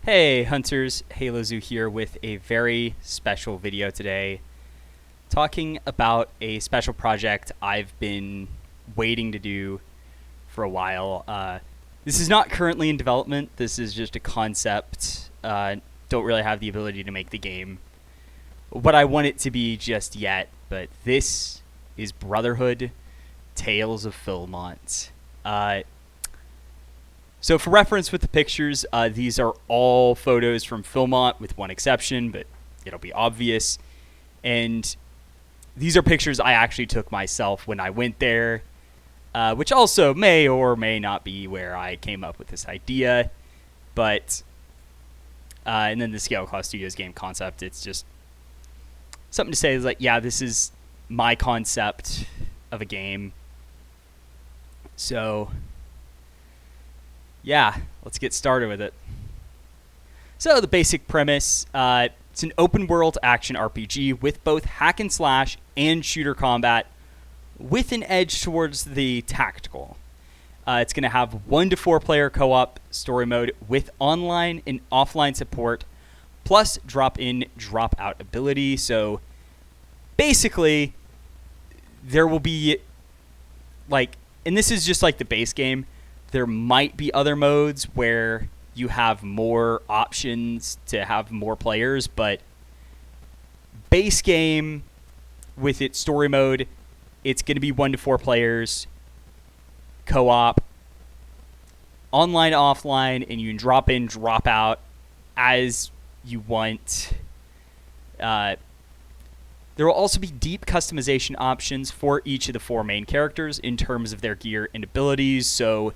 Hey Hunters, HaloZoo here with a very special video today, talking about a special project I've been waiting to do for a while. This is not currently in development, this is just a concept. Don't really have the ability to make the game what I want it to be just yet, but this is Brotherhood, Tales of Philmont. So for reference with the pictures, these are all photos from Philmont with one exception, but it'll be obvious. And these are pictures I actually took myself when I went there, which also may or may not be where I came up with this idea. But, and then the Scale Claw Studios game concept, it's just something to say is like, yeah, this is my concept of a game. So yeah, let's get started with it. So the basic premise, it's an open world action RPG with both hack and slash and shooter combat with an edge towards the tactical. It's going to have 1 to 4 player co-op story mode with online and offline support, plus drop in, drop out ability. So basically, there will be like, and this is just like the base game, there might be other modes where you have more options to have more players, but base game with its story mode, it's going to be 1 to 4 players, co-op, online, offline, and you can drop in, drop out as you want. There will also be deep customization options for each of the 4 main characters in terms of their gear and abilities, so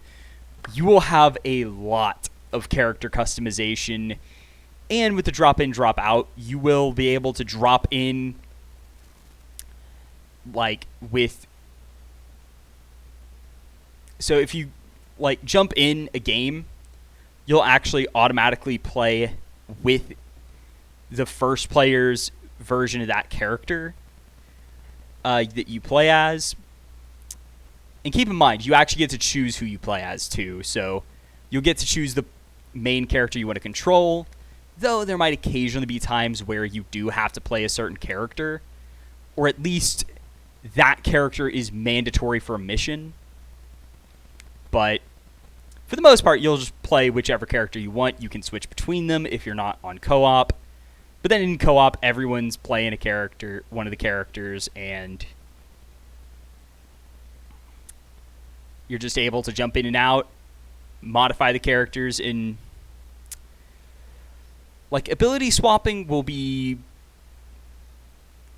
you will have a lot of character customization. And with the drop in, drop out, you will be able to drop in like with... So if you like jump in a game, you'll actually automatically play with the first player's version of that character that you play as. And keep in mind, you actually get to choose who you play as too. So you'll get to choose the main character you want to control, though there might occasionally be times where you do have to play a certain character, or at least that character is mandatory for a mission. But for the most part, you'll just play whichever character you want. You can switch between them if you're not on co-op. But then in co-op, everyone's playing a character, one of the characters, and you're just able to jump in and out, modify the characters. In like ability swapping will be,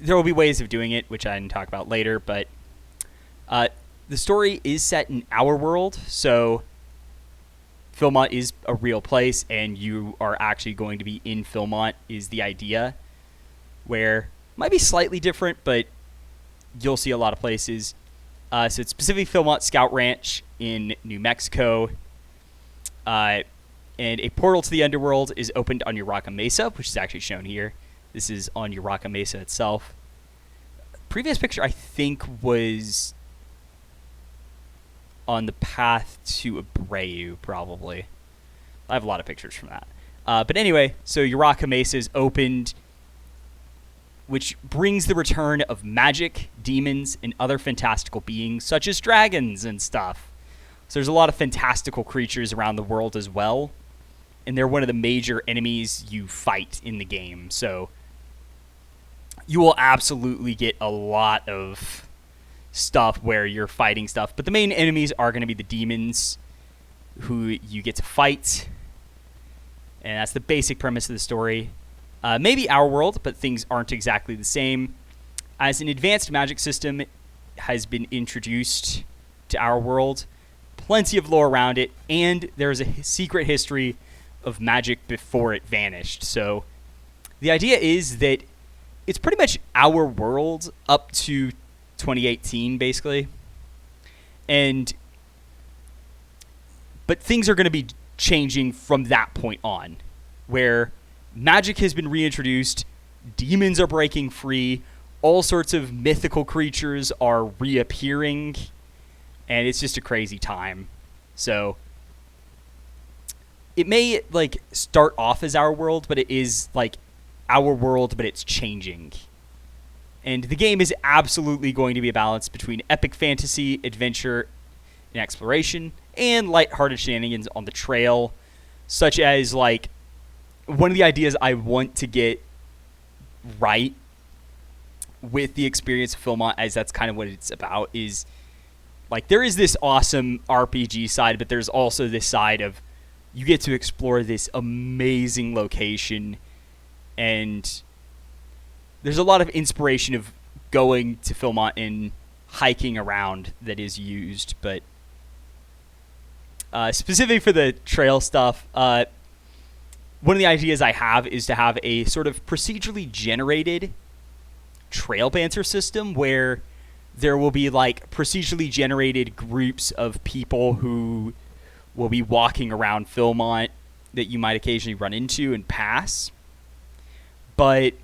there will be ways of doing it, which I can talk about later, but the story is set in our world, so Philmont is a real place, and you are actually going to be in Philmont is the idea, where it might be slightly different, but you'll see a lot of places. So it's specifically Philmont Scout Ranch in New Mexico. And a portal to the underworld is opened on Uraka Mesa, which is actually shown here. This is on Uraka Mesa itself. Previous picture, I think, was on the path to Abreu, probably. I have a lot of pictures from that. But anyway, so Uraka Mesa is opened, which brings the return of magic, demons, and other fantastical beings, such as dragons and stuff. So there's a lot of fantastical creatures around the world as well, and they're one of the major enemies you fight in the game. So you will absolutely get a lot of stuff where you're fighting stuff, but the main enemies are going to be the demons who you get to fight, and that's the basic premise of the story. Maybe our world, but things aren't exactly the same, as an advanced magic system has been introduced to our world, plenty of lore around it, and there's a secret history of magic before it vanished. So the idea is that it's pretty much our world up to 2018, basically. But things are going to be changing from that point on, where magic has been reintroduced, demons are breaking free, all sorts of mythical creatures are reappearing, and it's just a crazy time. So it may like start off as our world, but it is like our world, but it's changing. And the game is absolutely going to be a balance between epic fantasy, adventure, and exploration, and lighthearted shenanigans on the trail, such as like one of the ideas I want to get right with the experience of Philmont, as that's kind of what it's about, is like there is this awesome RPG side, but there's also this side of you get to explore this amazing location, and there's a lot of inspiration of going to Philmont and hiking around that is used. But specifically for the trail stuff, one of the ideas I have is to have a sort of procedurally generated trail banter system where there will be like procedurally generated groups of people who will be walking around Philmont that you might occasionally run into and pass. But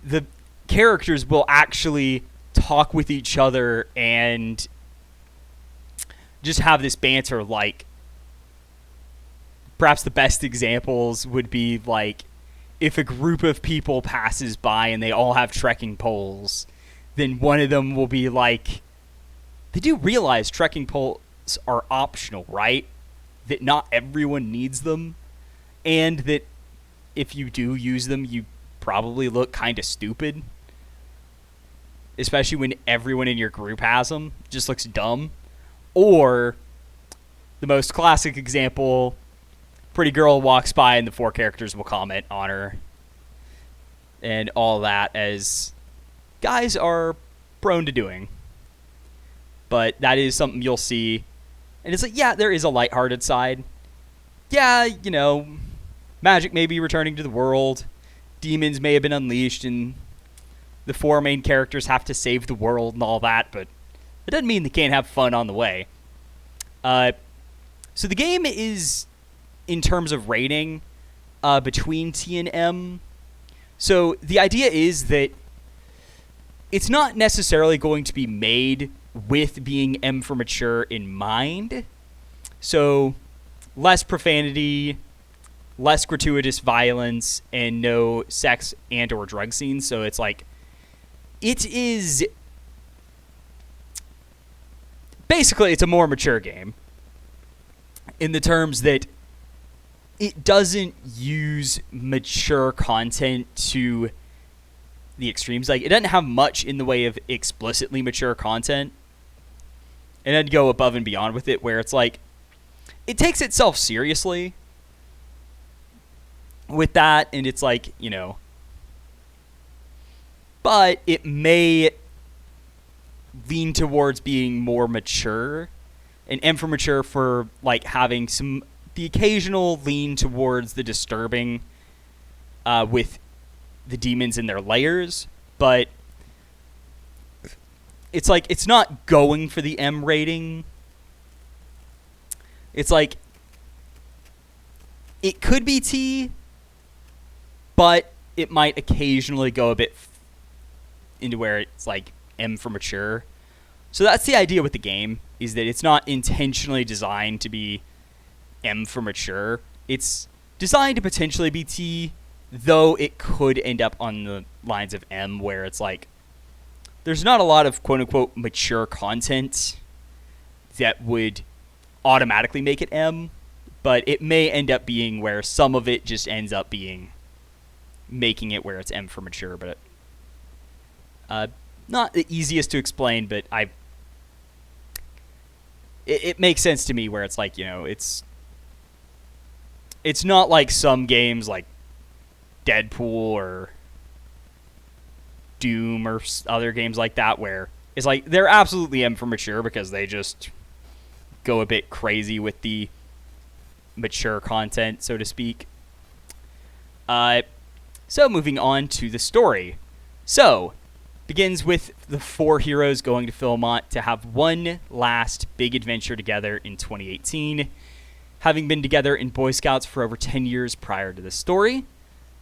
the characters will actually talk with each other and just have this banter. Like, perhaps the best examples would be like if a group of people passes by and they all have trekking poles, then one of them will be like, they do realize trekking poles are optional, right? That not everyone needs them, and that if you do use them, you probably look kind of stupid, especially when everyone in your group has them. Just looks dumb. Or the most classic example, pretty girl walks by and the four characters will comment on her and all that, as guys are prone to doing. But that is something you'll see, and it's like, yeah, there is a lighthearted side. Yeah, you know, magic may be returning to the world, demons may have been unleashed, and the four main characters have to save the world and all that, but it doesn't mean they can't have fun on the way. So the game is, in terms of rating, between T and M. So the idea is that it's not necessarily going to be made with being M for mature in mind. So less profanity, less gratuitous violence, and no sex and or drug scenes. So it's like, it is basically, it's a more mature game in the terms that it doesn't use mature content to the extremes. Like, it doesn't have much in the way of explicitly mature content, and I'd go above and beyond with it, where it's like, it takes itself seriously with that, and it's like, you know, but it may lean towards being more mature, and M for mature for like having some, the occasional lean towards the disturbing with the demons in their layers, but it's like, it's not going for the M rating. It's like, it could be T, but it might occasionally go a bit into where it's like M for mature. So that's the idea with the game, is that it's not intentionally designed to be M for mature. It's designed to potentially be T, though it could end up on the lines of M, where it's like, there's not a lot of quote-unquote mature content that would automatically make it M, but it may end up being where some of it just ends up being making it where it's M for mature. But not the easiest to explain, but it makes sense to me, where it's like, you know, it's not like some games like Deadpool or Doom or other games like that, where it's like they're absolutely M for mature because they just go a bit crazy with the mature content, so to speak. So moving on to the story. So, begins with the four heroes going to Philmont to have one last big adventure together in 2018, having been together in Boy Scouts for over 10 years prior to the story.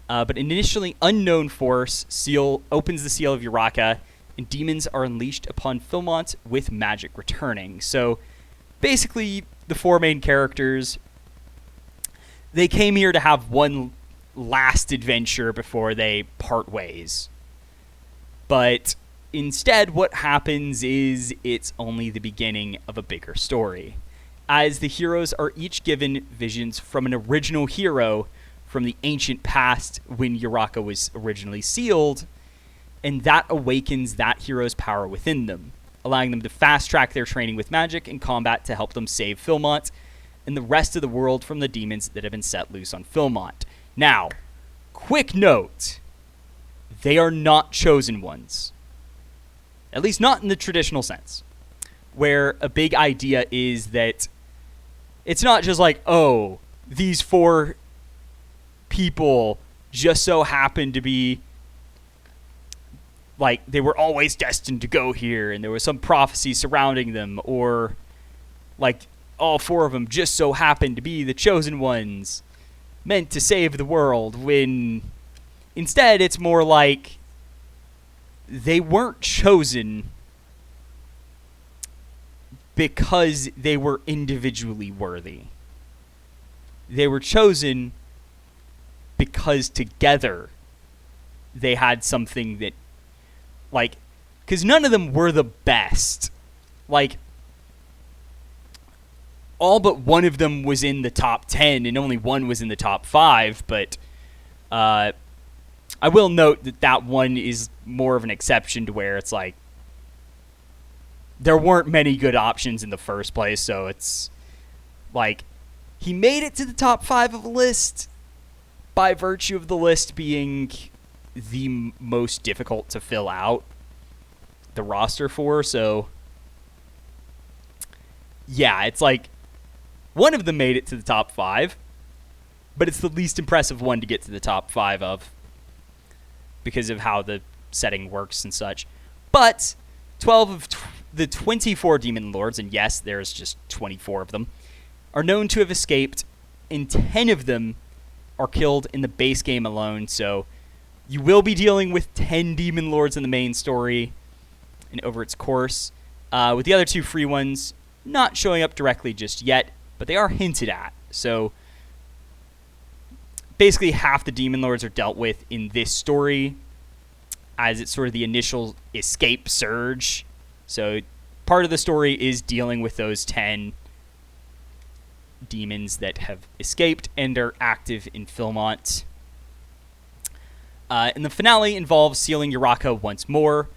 But an initially unknown force opens the seal of Uraka, and demons are unleashed upon Philmont with magic returning. So basically, the four main characters, they came here to have one last adventure before they part ways. But instead, what happens is it's only the beginning of a bigger story, as the heroes are each given visions from an original hero from the ancient past when Uraka was originally sealed, and that awakens that hero's power within them, allowing them to fast-track their training with magic and combat to help them save Philmont and the rest of the world from the demons that have been set loose on Philmont. Now, quick note, they are not chosen ones. At least not in the traditional sense, where a big idea is that it's not just like, oh, these four people just so happen to be, like, they were always destined to go here, and there was some prophecy surrounding them, or, like, all four of them just so happened to be the chosen ones meant to save the world, when instead it's more like they weren't chosen because they were individually worthy. They were chosen because together they had something that, like, because none of them were the best. Like, all but one of them was in the top 10 and only one was in the top 5, but I will note that that one is more of an exception to where it's like there weren't many good options in the first place, so it's like he made it to the top 5 of the list by virtue of the list being the most difficult to fill out the roster for, so yeah, it's like one of them made it to the top 5, but it's the least impressive one to get to the top 5 of because of how the setting works and such. But 12 of the 24 demon lords, and yes, there's just 24 of them, are known to have escaped, and 10 of them are killed in the base game alone, so you will be dealing with 10 demon lords in the main story and over its course, with the other 2 free ones not showing up directly just yet, but they are hinted at. So basically half the demon lords are dealt with in this story, as it's sort of the initial escape surge. So part of the story is dealing with those 10 demons that have escaped and are active in Philmont. And the finale involves sealing Uraka once more,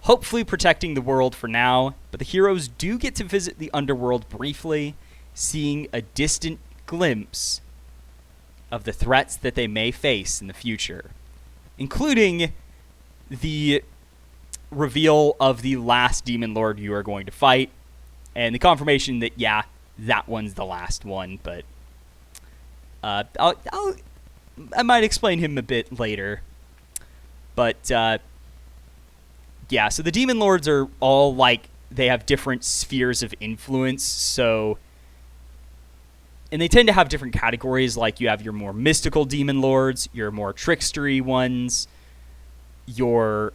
hopefully protecting the world for now, but the heroes do get to visit the underworld briefly, seeing a distant glimpse of the threats that they may face in the future, including the reveal of the last demon lord you are going to fight, and the confirmation that, yeah, that one's the last one, but I might explain him a bit later. But yeah, so the demon lords are all like, they have different spheres of influence, so, and they tend to have different categories, like you have your more mystical demon lords, your more trickstery ones, your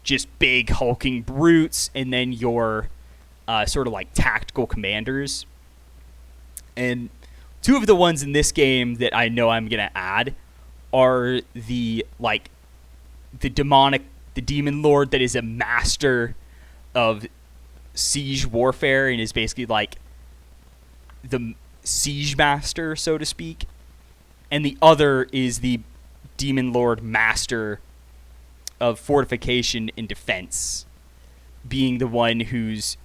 just big hulking brutes, and then your sort of like tactical commanders. And 2 of the ones in this game that I know I'm going to add are the demon lord that is a master of siege warfare and is basically like the siege master, so to speak. And the other is the demon lord master of fortification and defense, being the one who's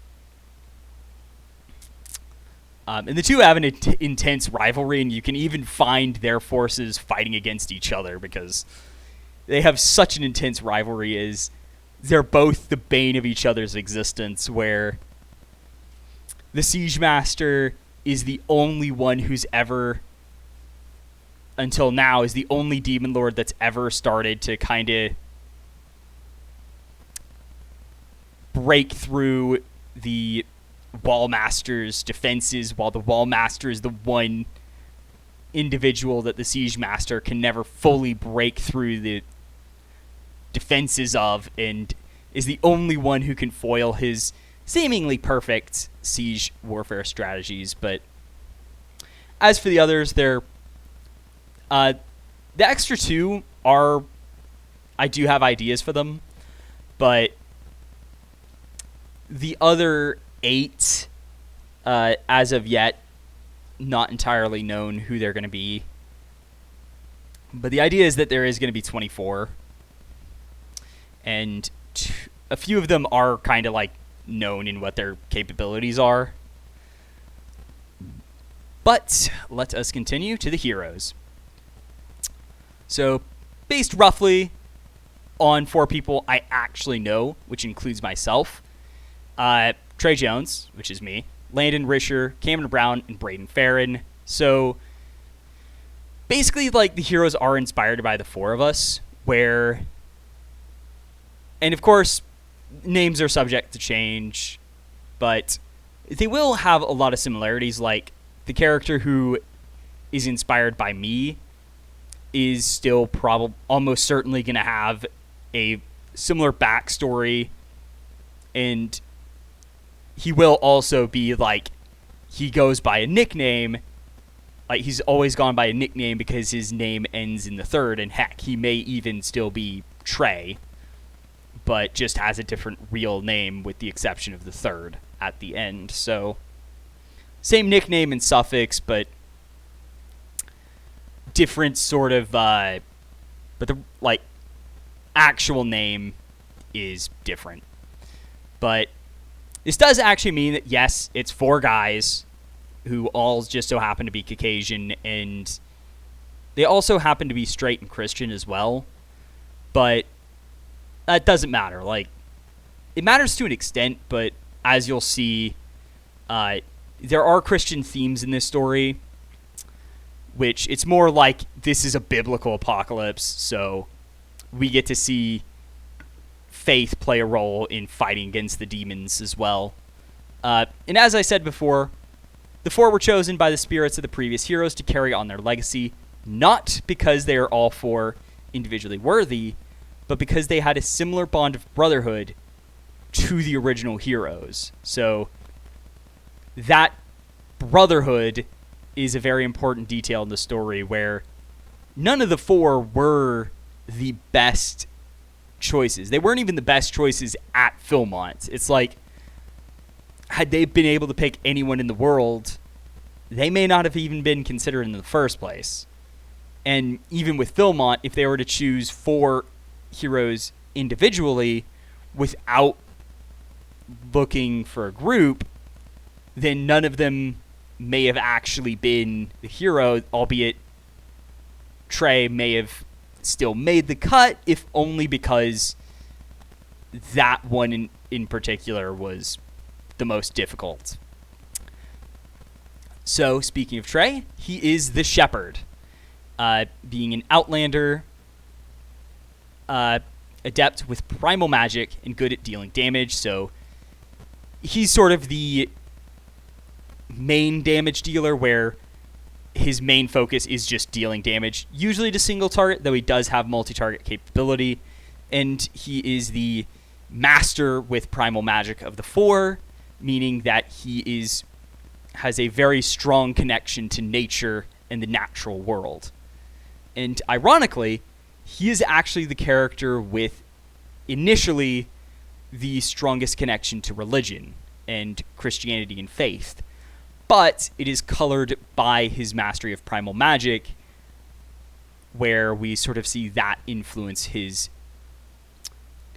and the 2 have an intense rivalry, and you can even find their forces fighting against each other because they have such an intense rivalry, as they're both the bane of each other's existence, where the Siege Master is the only one who's ever, until now, is the only demon lord that's ever started to kind of break through the Wall Master's defenses, while the Wall Master is the one individual that the Siege Master can never fully break through the defenses of, and is the only one who can foil his seemingly perfect siege warfare strategies. But as for the others, the extra 2 are, I do have ideas for them, but the other 8, as of yet, not entirely known who they're going to be. But the idea is that there is going to be 24. And a few of them are kind of like known in what their capabilities are. But let us continue to the heroes. So, based roughly on 4 people I actually know, which includes myself, Trey Jones, which is me, Landon Risher, Cameron Brown, and Braden Farron. So, basically, like, the heroes are inspired by the 4 of us, where, and of course, names are subject to change, but they will have a lot of similarities. Like, the character who is inspired by me is still almost certainly going to have a similar backstory, and he will also be, like, he goes by a nickname. Like, he's always gone by a nickname because his name ends in the 3rd, and heck, he may even still be Trey, but just has a different real name with the exception of the 3rd at the end. So, same nickname and suffix, but different sort of, but the, like, actual name is different. But this does actually mean that, yes, it's 4 guys who all just so happen to be Caucasian, and they also happen to be straight and Christian as well. But that doesn't matter. Like, it matters to an extent, but as you'll see, there are Christian themes in this story, which it's more like this is a biblical apocalypse, so we get to see faith play a role in fighting against the demons as well. And as I said before, the 4 were chosen by the spirits of the previous heroes to carry on their legacy, not because they are all 4 individually worthy, but because they had a similar bond of brotherhood to the original heroes. So that brotherhood is a very important detail in the story, where none of the 4 were the best choices. They weren't even the best choices at Philmont. It's like, had they been able to pick anyone in the world, they may not have even been considered in the first place. And even with Philmont, if they were to choose 4 heroes individually without looking for a group, then none of them may have actually been the hero, albeit Trey may have still made the cut, if only because that one in particular was the most difficult. So, speaking of Trey, he is the shepherd. Being an outlander, adept with primal magic, and good at dealing damage, so he's sort of the main damage dealer, where his main focus is just dealing damage, usually to single target, though he does have multi-target capability, and he is the master with primal magic of the 4, meaning that he has a very strong connection to nature and the natural world. And ironically, he is actually the character with initially the strongest connection to religion and Christianity and faith, but it is colored by his mastery of primal magic, where we sort of see that influence his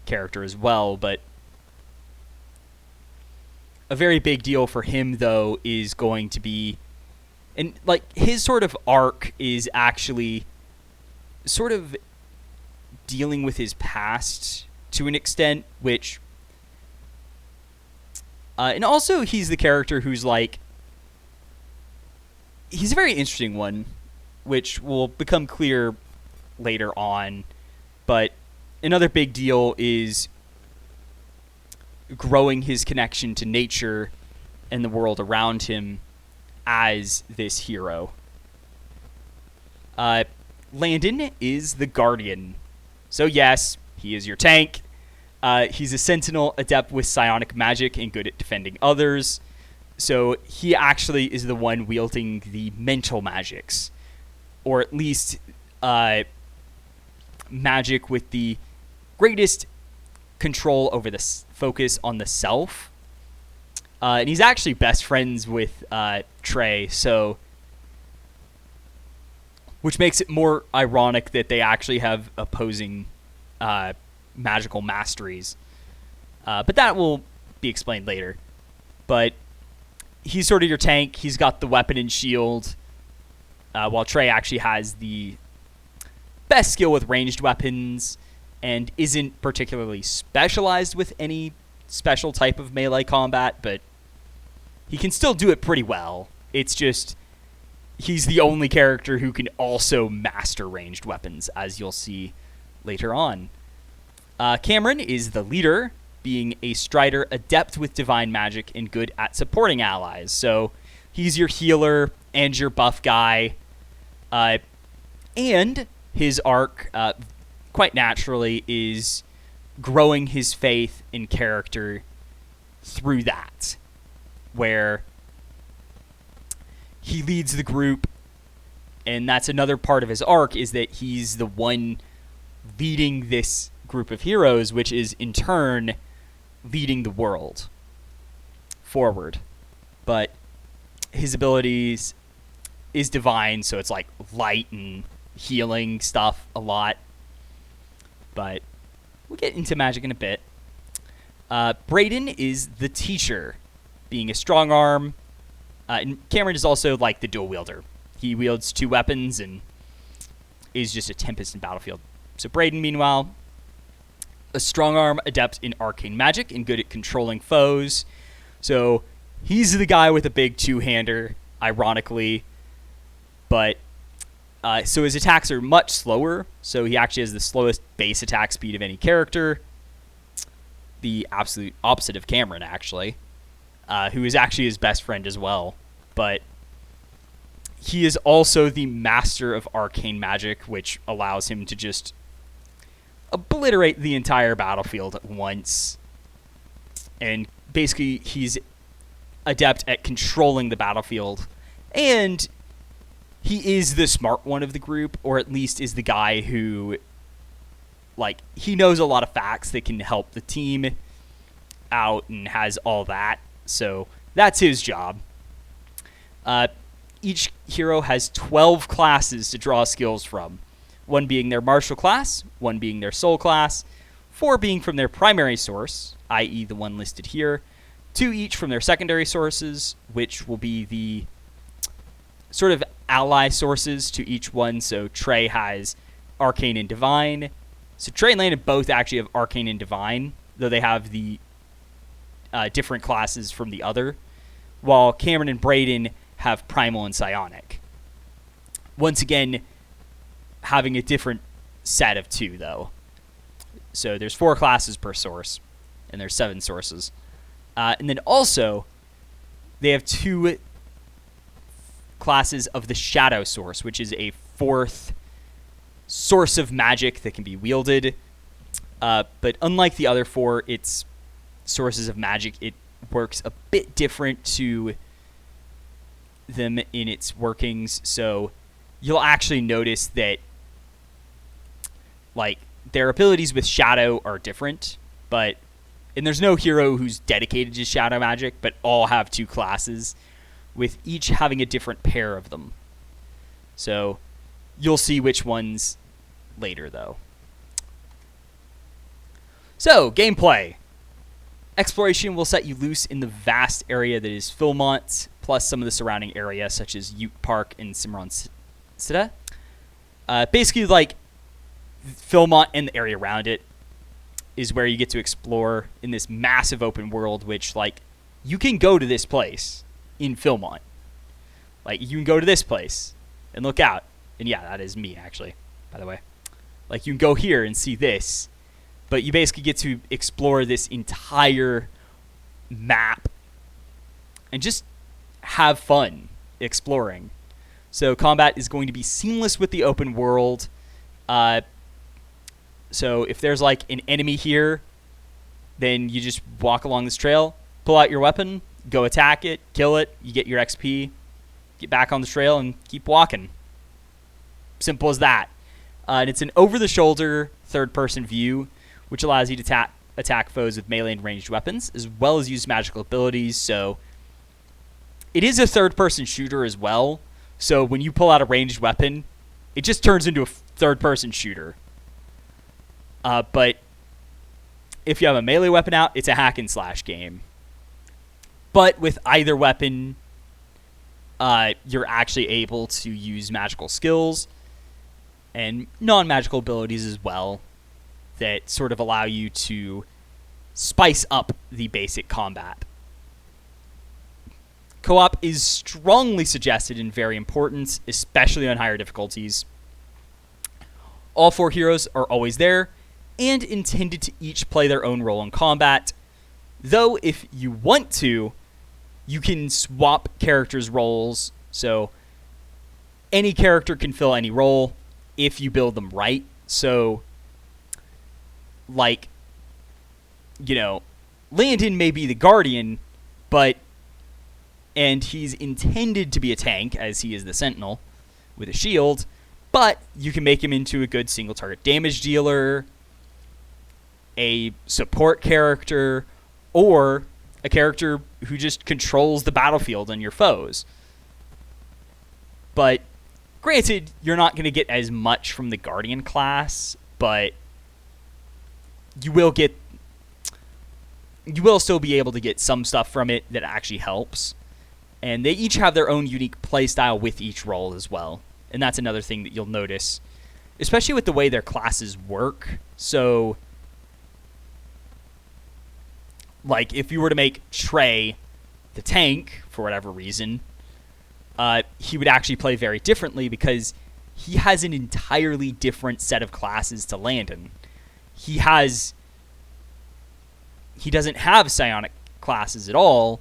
character as well. But a very big deal for him, though, is going to be, and like, his sort of arc is actually sort of dealing with his past to an extent, which, and also he's the character who's like, he's a very interesting one, which will become clear later on. But another big deal is growing his connection to nature and the world around him as this hero. Landon is the Guardian. So yes, he is your tank. He's a sentinel adept with psionic magic and good at defending others. So he actually is the one wielding the mental magics, or at least magic with the greatest control over the focus on the self. And he's actually best friends with Trey, so which makes it more ironic that they actually have opposing magical masteries. But that will be explained later. But he's sort of your tank. He's got the weapon and shield, while Trey actually has the best skill with ranged weapons and isn't particularly specialized with any special type of melee combat, but he can still do it pretty well. It's just he's the only character who can also master ranged weapons, as you'll see later on. Cameron is the leader, being a strider adept with divine magic and good at supporting allies. So he's your healer and your buff guy. And his arc, quite naturally, is growing his faith in character through that, where he leads the group, and that's another part of his arc, is that he's the one leading this group of heroes, which is in turn leading the world forward. But his abilities is divine, so it's like light and healing stuff a lot. But we'll get into magic in a bit. Brayden is the teacher, being a strong arm. And Cameron is also like the dual wielder. He wields two weapons and is just a tempest in battlefield. So Brayden, meanwhile, a strong arm adept in arcane magic and good at controlling foes. So he's the guy with a big two-hander, ironically. But so his attacks are much slower. So he actually has the slowest base attack speed of any character. The absolute opposite of Cameron, actually. Who is actually his best friend as well. But he is also the master of arcane magic, which allows him to just obliterate the entire battlefield at once. And basically, he's adept at controlling the battlefield. And he is the smart one of the group, or at least is the guy who, like, he knows a lot of facts that can help the team out and has all that. So that's his job. Each hero has 12 classes to draw skills from. 1 being their martial class, 1 being their soul class, 4 being from their primary source, i.e. the one listed here, 2 each from their secondary sources, which will be the sort of ally sources to each one. So Trey has arcane and divine. So Trey and Landon both actually have arcane and divine, though they have the different classes from the other, while Cameron and Brayden have primal and psionic. Once again, having a different set of 2, though. So there's 4 classes per source, and there's 7 sources. And then also, they have 2 classes of the shadow source, which is a 4th source of magic that can be wielded. But unlike the other 4, it's sources of magic, it works a bit different to them in its workings. So you'll actually notice that, like, their abilities with shadow are different, and there's no hero who's dedicated to shadow magic, but all have 2 classes, with each having a different pair of them. So you'll see which ones later, though. So, gameplay. Exploration will set you loose in the vast area that is Philmont, plus some of the surrounding area, such as Ute Park and Cimarron Cita. Basically, like, Philmont and the area around it is where you get to explore in this massive open world, which, like, you can go to this place in Philmont. Like, you can go to this place and look out. And yeah, that is me, actually, by the way. Like, you can go here and see this. But you basically get to explore this entire map and just have fun exploring. So combat is going to be seamless with the open world. So if there's like an enemy here, then you just walk along this trail, pull out your weapon, go attack it, kill it, you get your XP, get back on the trail, and keep walking. Simple as that. And it's an over-the-shoulder third-person view, which allows you to attack foes with melee and ranged weapons, as well as use magical abilities. So it is a third-person shooter as well. So when you pull out a ranged weapon, it just turns into a third-person shooter. But if you have a melee weapon out, it's a hack-and-slash game. But with either weapon, you're actually able to use magical skills and non-magical abilities as well that sort of allow you to spice up the basic combat. Co-op is strongly suggested and very important, especially on higher difficulties. All 4 heroes are always there and intended to each play their own role in combat, though if you want to, you can swap characters' roles, so any character can fill any role if you build them right. So, like, you know, Landon may be the Guardian, and he's intended to be a tank, as he is the Sentinel, with a shield, but you can make him into a good single-target damage dealer, a support character, or a character who just controls the battlefield and your foes. But granted, you're not going to get as much from the Guardian class, but you will still be able to get some stuff from it that actually helps. And they each have their own unique playstyle with each role as well. And that's another thing that you'll notice, especially with the way their classes work. So, like, if you were to make Trey the tank, for whatever reason, he would actually play very differently because he has an entirely different set of classes to Landon. He doesn't have psionic classes at all,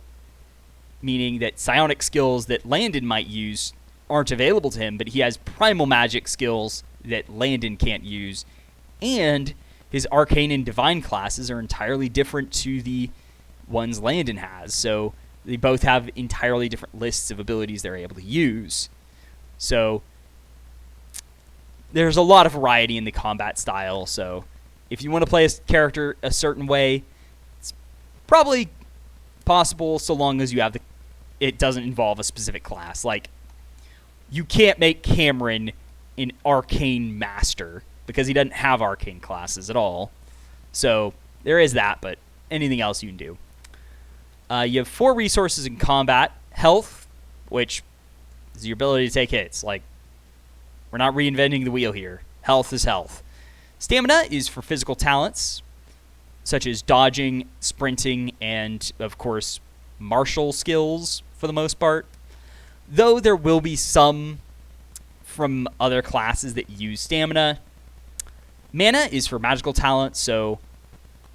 meaning that psionic skills that Landon might use aren't available to him, but he has primal magic skills that Landon can't use, and his arcane and divine classes are entirely different to the ones Landon has, so they both have entirely different lists of abilities they're able to use. So there's a lot of variety in the combat style, so if you want to play a character a certain way, it's probably possible so long as it doesn't involve a specific class. Like, you can't make Cameron an arcane master because he doesn't have arcane classes at all. So there is that, but anything else you can do. You have 4 resources in combat. Health, which is your ability to take hits. Like, we're not reinventing the wheel here. Health is health. Stamina is for physical talents, such as dodging, sprinting, and, of course, martial skills for the most part. Though there will be some from other classes that use stamina. Mana is for magical talents, so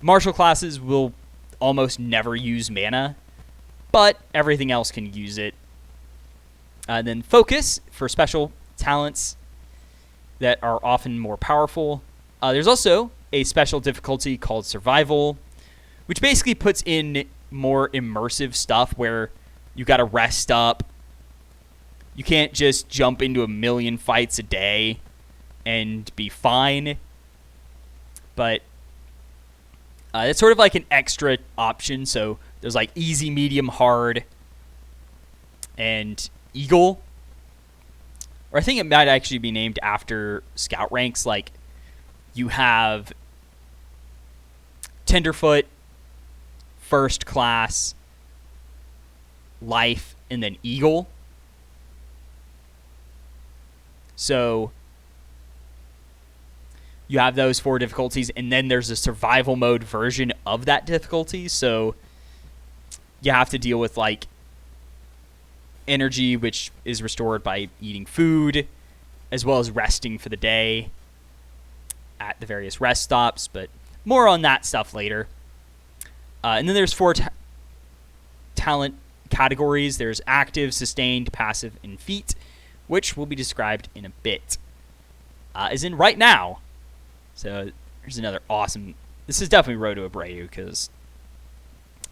martial classes will almost never use mana, but everything else can use it. And then focus for special talents that are often more powerful. There's also a special difficulty called survival, which basically puts in more immersive stuff where you got to rest up. You can't just jump into a million fights a day and be fine. But it's sort of like an extra option. So there's like easy, medium, hard, and eagle. Or I think it might actually be named after scout ranks. Like, you have tenderfoot, first class, life, and then eagle. So you have those 4 difficulties, and then there's a survival mode version of that difficulty. So you have to deal with, like, energy, which is restored by eating food, as well as resting for the day at the various rest stops, but more on that stuff later. And then there's 4 talent categories. There's active, sustained, passive, and feat, which will be described in a bit. As in right now. So there's another awesome this is definitely Road to Abreu because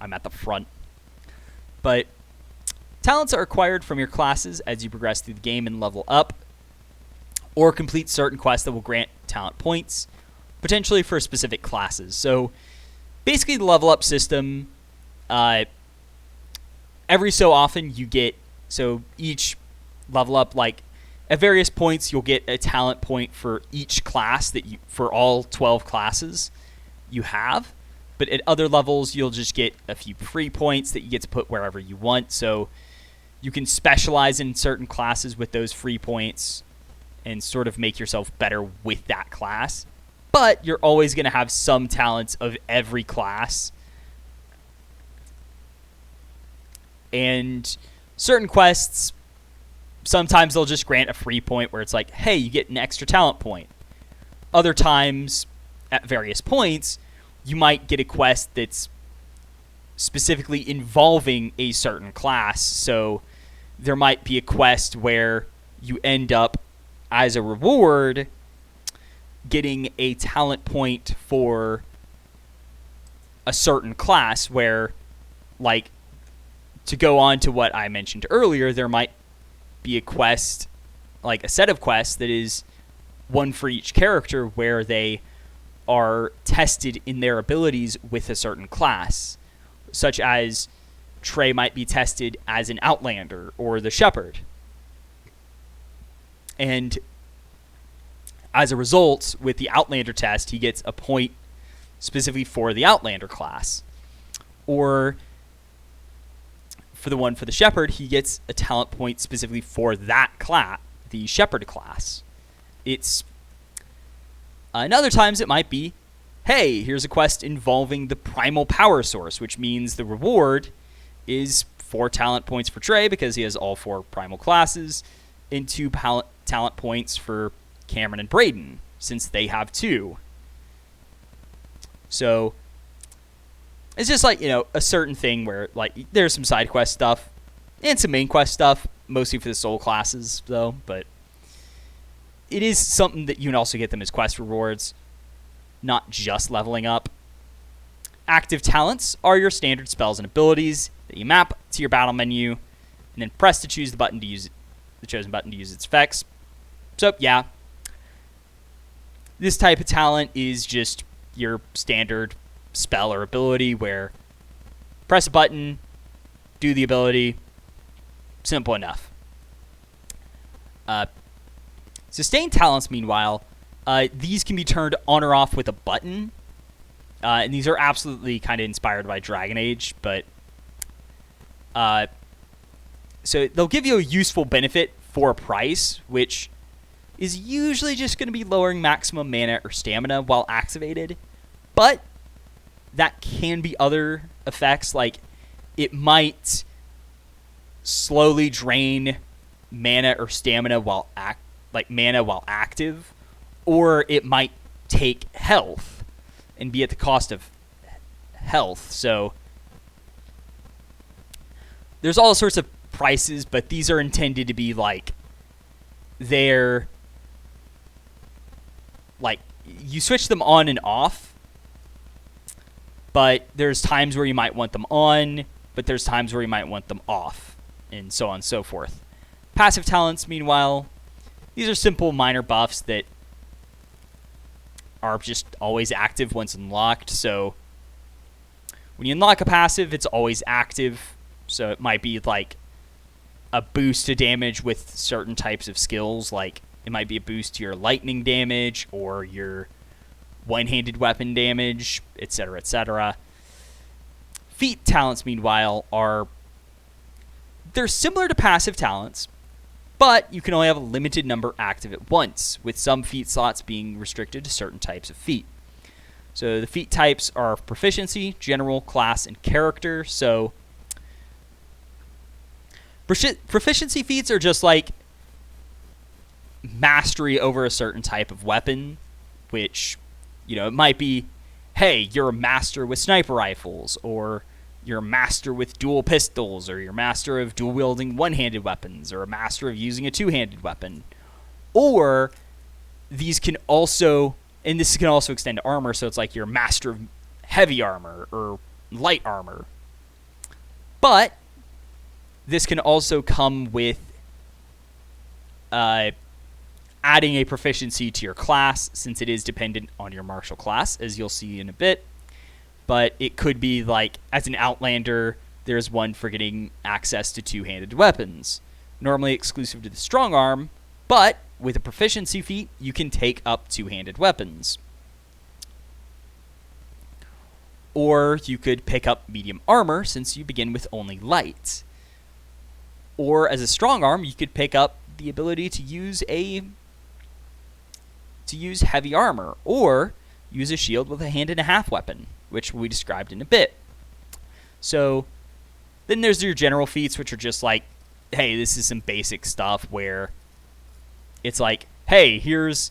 I'm at the front. But talents are acquired from your classes as you progress through the game and level up, or complete certain quests that will grant talent points, potentially for specific classes. So basically the level up system, every so often you get, so each level up, like at various points you'll get a talent point for each class that you, for all 12 classes you have. But at other levels you'll just get a few free points that you get to put wherever you want. So you can specialize in certain classes with those free points and sort of make yourself better with that class. But you're always going to have some talents of every class. And certain quests, sometimes they'll just grant a free point where it's like, hey, you get an extra talent point. Other times, at various points, you might get a quest that's specifically involving a certain class. So there might be a quest where you end up, as a reward, getting a talent point for a certain class where, like, to go on to what I mentioned earlier, there might be a quest, like a set of quests that is one for each character where they are tested in their abilities with a certain class, such as Trey might be tested as an Outlander or the Shepherd. And as a result, with the Outlander test, he gets a point specifically for the Outlander class. Or for the one for the Shepherd, he gets a talent point specifically for that class, the Shepherd class. It's and other times it might be, hey, here's a quest involving the Primal Power Source, which means the reward is 4 talent points for Trey because he has all 4 Primal classes, and 2 talent points for Cameron and Braden, since they have 2. So it's just like, a certain thing where, like, there's some side quest stuff and some main quest stuff, mostly for the soul classes, though, but it is something that you can also get them as quest rewards, not just leveling up. Active talents are your standard spells and abilities that you map to your battle menu, and then press to choose the button to use the chosen button to use its effects. So, yeah. This type of talent is just your standard spell or ability where press a button, do the ability, simple enough. Sustained talents, meanwhile, these can be turned on or off with a button, and these are absolutely kind of inspired by Dragon Age, but so they'll give you a useful benefit for a price, which is usually just going to be lowering maximum mana or stamina while activated, but that can be other effects, like it might slowly drain mana or stamina while active, or it might take health and be at the cost of health. So there's all sorts of prices, but these are intended to be like they're like you switch them on and off, but there's times where you might want them on, but there's times where you might want them off, and so on and so forth. Passive talents, meanwhile, these are simple minor buffs that are just always active once unlocked. So when you unlock a passive, it's always active. So it might be like a boost to damage with certain types of skills, like it might be a boost to your lightning damage or your one-handed weapon damage, etc., etc. Feat talents, meanwhile, they're similar to passive talents, but you can only have a limited number active at once, with some feat slots being restricted to certain types of feat. So the feat types are proficiency, general, class, and character. So proficiency feats are just like mastery over a certain type of weapon, which, it might be, hey, you're a master with sniper rifles, or you're a master with dual pistols, or you're a master of dual-wielding one-handed weapons, or a master of using a two-handed weapon. Or these can also And this can also extend to armor, so it's like you're a master of heavy armor or light armor. But this can also come with adding a proficiency to your class, since it is dependent on your martial class, as you'll see in a bit. But it could be like, as an Outlander, there's one for getting access to two-handed weapons, normally exclusive to the strong arm, but with a proficiency feat, you can take up two-handed weapons. Or you could pick up medium armor, since you begin with only light. Or as a strong arm, you could pick up the ability to use heavy armor, or use a shield with a hand-and-a-half weapon, which we described in a bit. So then there's your general feats, which are just like, hey, this is some basic stuff where it's like, hey, here's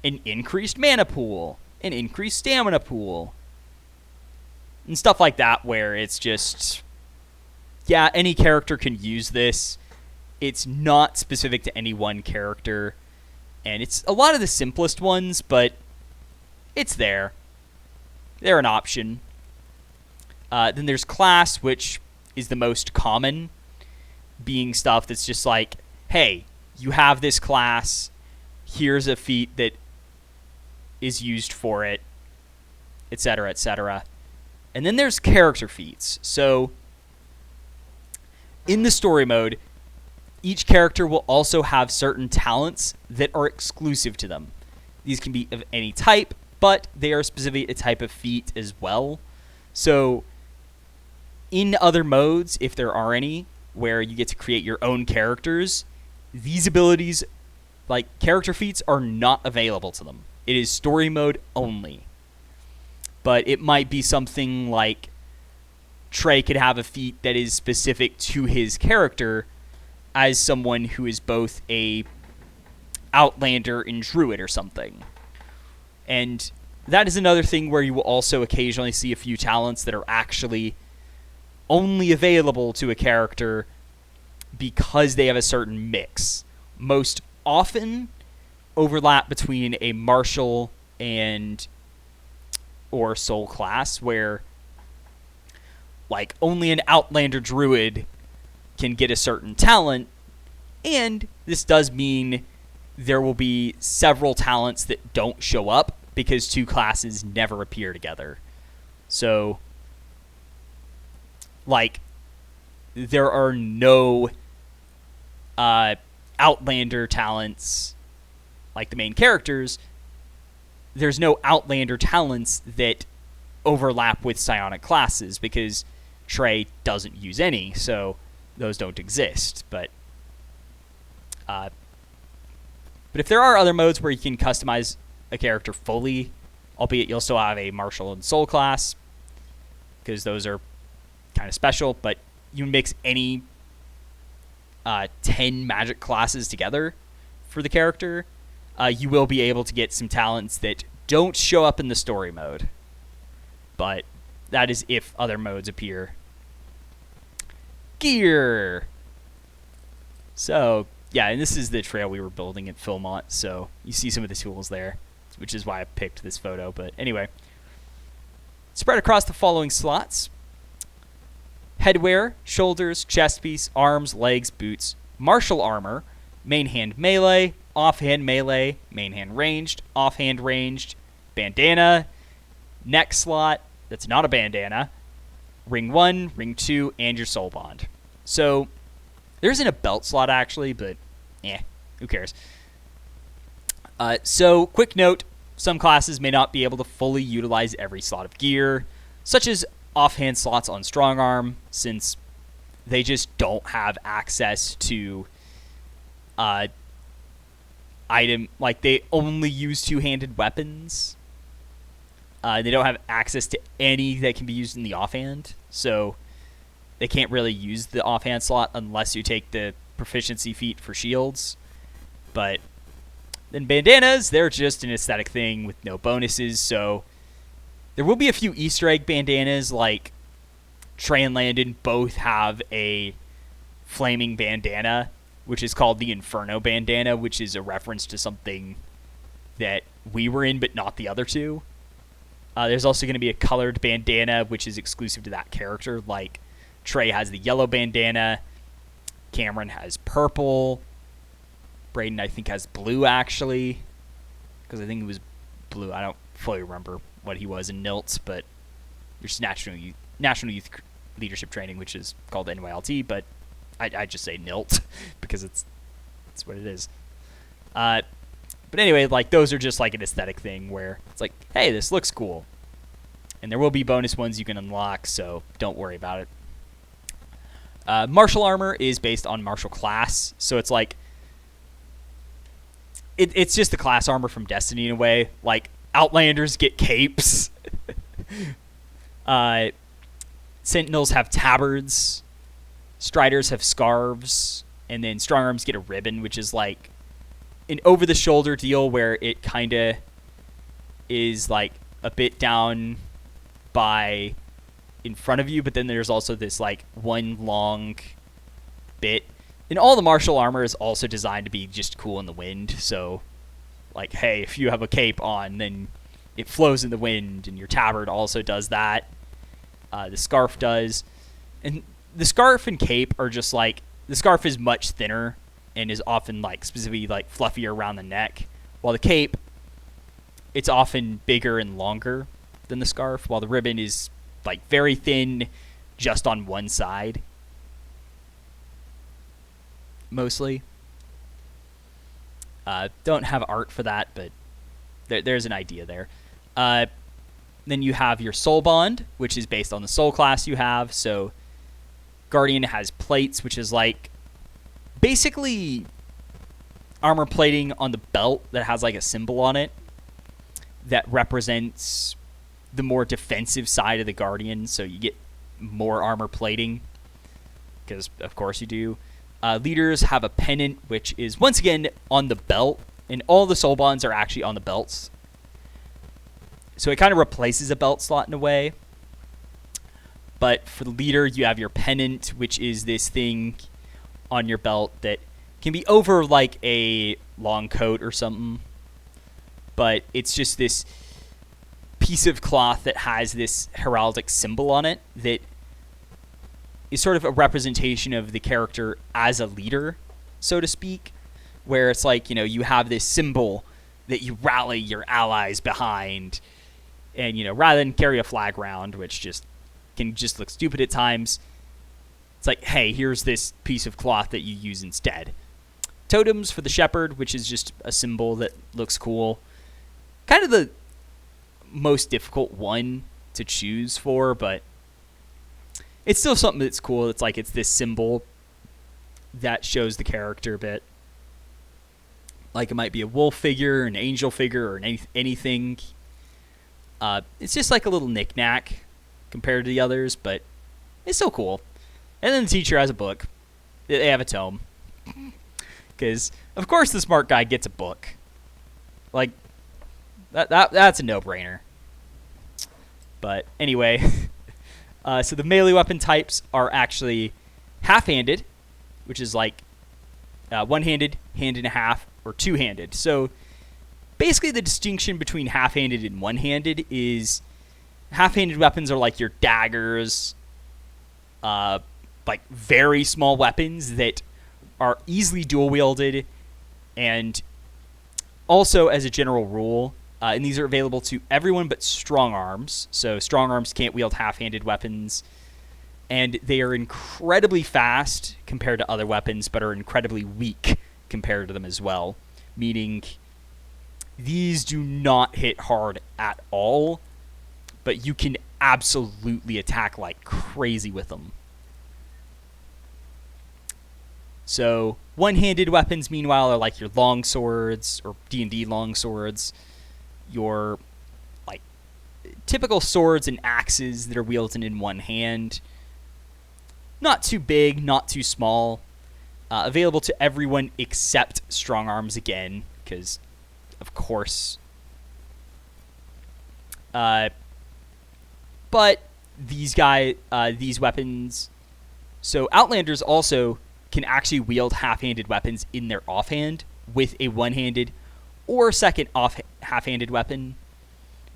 an increased mana pool, an increased stamina pool, and stuff like that, where it's just, yeah, any character can use this. It's not specific to any one character, and it's a lot of the simplest ones, but it's there. They're an option. Then there's class, which is the most common, being stuff that's just like, hey, you have this class, here's a feat that is used for it, etc., etc. And then there's character feats. So in the story mode, each character will also have certain talents that are exclusive to them. These can be of any type, but they are specifically a type of feat as well. So in other modes, if there are any, where you get to create your own characters, these abilities, like character feats, are not available to them. It is story mode only. But it might be something like Trey could have a feat that is specific to his character as someone who is both a Outlander and Druid or something. And that is another thing where you will also occasionally see a few talents that are actually only available to a character because they have a certain mix. Most often overlap between a martial and or soul class, where like only an Outlander Druid can get a certain talent, and this does mean there will be several talents that don't show up because two classes never appear together. So like there are no Outlander talents like the main characters. There's no Outlander talents that overlap with psionic classes because Trey doesn't use any, so those don't exist. But if there are other modes where you can customize a character fully, albeit you'll still have a martial and soul class, because those are kind of special, but you mix any 10 magic classes together for the character, you will be able to get some talents that don't show up in the story mode. But that is if other modes appear. Gear! So, yeah, and this is the trail we were building at Philmont, so you see some of the tools there, which is why I picked this photo. But anyway, spread across the following slots: headwear, shoulders, chest piece, arms, legs, boots, martial armor, main hand melee, offhand melee, main hand ranged, offhand ranged, bandana, neck slot, that's not a bandana, ring 1, ring 2, and your soul bond. So there isn't a belt slot actually, but who cares? So quick note, some classes may not be able to fully utilize every slot of gear, such as offhand slots on strong arm, since they just don't have access to item, like they only use two-handed weapons. They don't have access to any that can be used in the offhand, so they can't really use the offhand slot unless you take the proficiency feat for shields. But then bandanas, they're just an aesthetic thing with no bonuses, so there will be a few Easter egg bandanas, like Trey and Landon both have a flaming bandana, which is called the Inferno bandana, which is a reference to something that we were in, but not the other two. There's also going to be a colored bandana, which is exclusive to that character. Like, Trey has the yellow bandana. Cameron has purple. Braden, I think, has blue, actually. Because I think it was blue. I don't fully remember what he was in NILTS, but there's National Youth Leadership Training, which is called NYLT, but I just say NILT because it's what it is. But anyway, like, those are just like an aesthetic thing where it's like, hey, this looks cool. And there will be bonus ones you can unlock, so don't worry about it. Martial armor is based on martial class, so it's like it's just the class armor from Destiny in a way. Like, Outlanders get capes. Sentinels have tabards. Striders have scarves. And then strong arms get a ribbon, which is like an over-the-shoulder deal where it kind of is like a bit down by in front of you, but then there's also this like one long bit. And all the martial armor is also designed to be just cool in the wind. So, like, hey, if you have a cape on, then it flows in the wind, and your tabard also does that. The scarf does. And the scarf and cape are just like, the scarf is much thinner and is often like specifically like fluffier around the neck, while the cape, it's often bigger and longer than the scarf, while the ribbon is like very thin just on one side mostly. Don't have art for that, but there's an idea there. Then you have your soul bond, which is based on the soul class you have. So Guardian has plates, which is like basically armor plating on the belt that has like a symbol on it that represents the more defensive side of the Guardian. So you get more armor plating because of course you do. Leaders have a pennant, which is once again on the belt, and all the soul bonds are actually on the belts. So it kind of replaces a belt slot in a way. But for the leader, you have your pennant, which is this thing on your belt that can be over like a long coat or something. But it's just this piece of cloth that has this heraldic symbol on it that is sort of a representation of the character as a leader, so to speak, where it's like, you know, you have this symbol that you rally your allies behind, and, you know, rather than carry a flag around, which just can just look stupid at times, it's like, hey, here's this piece of cloth that you use instead. Totems for the shepherd, which is just a symbol that looks cool. Kind of the most difficult one to choose for, but it's still something that's cool. It's like, it's this symbol that shows the character a bit. Like, it might be a wolf figure, an angel figure, or anything. It's just like a little knick-knack compared to the others, but it's still cool. And then the teacher has a book. They have a tome. Because, of course, the smart guy gets a book. Like, that's a no-brainer. But anyway, so the melee weapon types are actually half-handed, which is like one-handed, hand and a half, or two-handed. So basically the distinction between half-handed and one-handed is half-handed weapons are like your daggers, like very small weapons that are easily dual-wielded, and also, as a general rule, and these are available to everyone but strong arms. So strong arms can't wield half-handed weapons, and they are incredibly fast compared to other weapons, but are incredibly weak compared to them as well, meaning these do not hit hard at all, but you can absolutely attack like crazy with them. So one-handed weapons, meanwhile, are like your long swords or D&D long swords, your like typical swords and axes that are wielded in one hand. Not too big, not too small. Available to everyone except strong arms again, because of course. But these weapons. So Outlanders also can actually wield half-handed weapons in their offhand with a one-handed or second off half-handed weapon.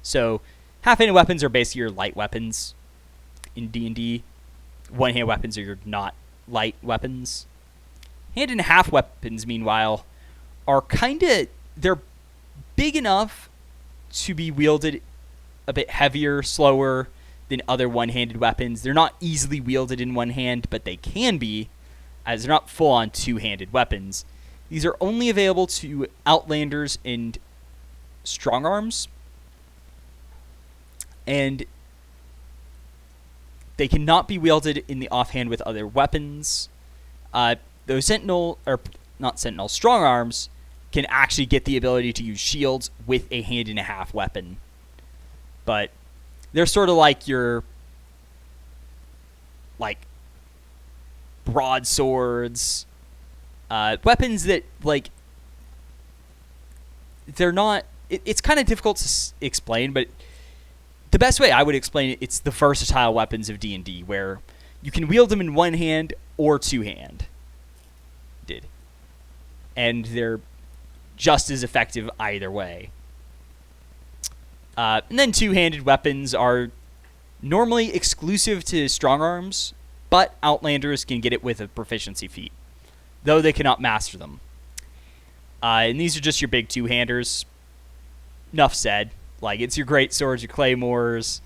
So half-handed weapons are basically your light weapons in D&D. One-hand weapons are your not light weapons. Hand-and-a-half weapons, meanwhile, are they're big enough to be wielded a bit heavier, slower than other one-handed weapons. They're not easily wielded in one hand, but they can be, as they're not full-on two-handed weapons. These are only available to Outlanders and strong arms, and they cannot be wielded in the offhand with other weapons. Those strong arms can actually get the ability to use shields with a hand-and-a-half weapon. But they're sort of like your broadswords, weapons that they're not. It's kind of difficult to explain, but the best way I would explain it, it's the versatile weapons of D&D, where you can wield them in one hand or two-handed, and they're just as effective either way. And then two-handed weapons are normally exclusive to strong arms, but Outlanders can get it with a proficiency feat, though they cannot master them. And these are just your big two-handers. Enough said. It's your great swords, your claymores,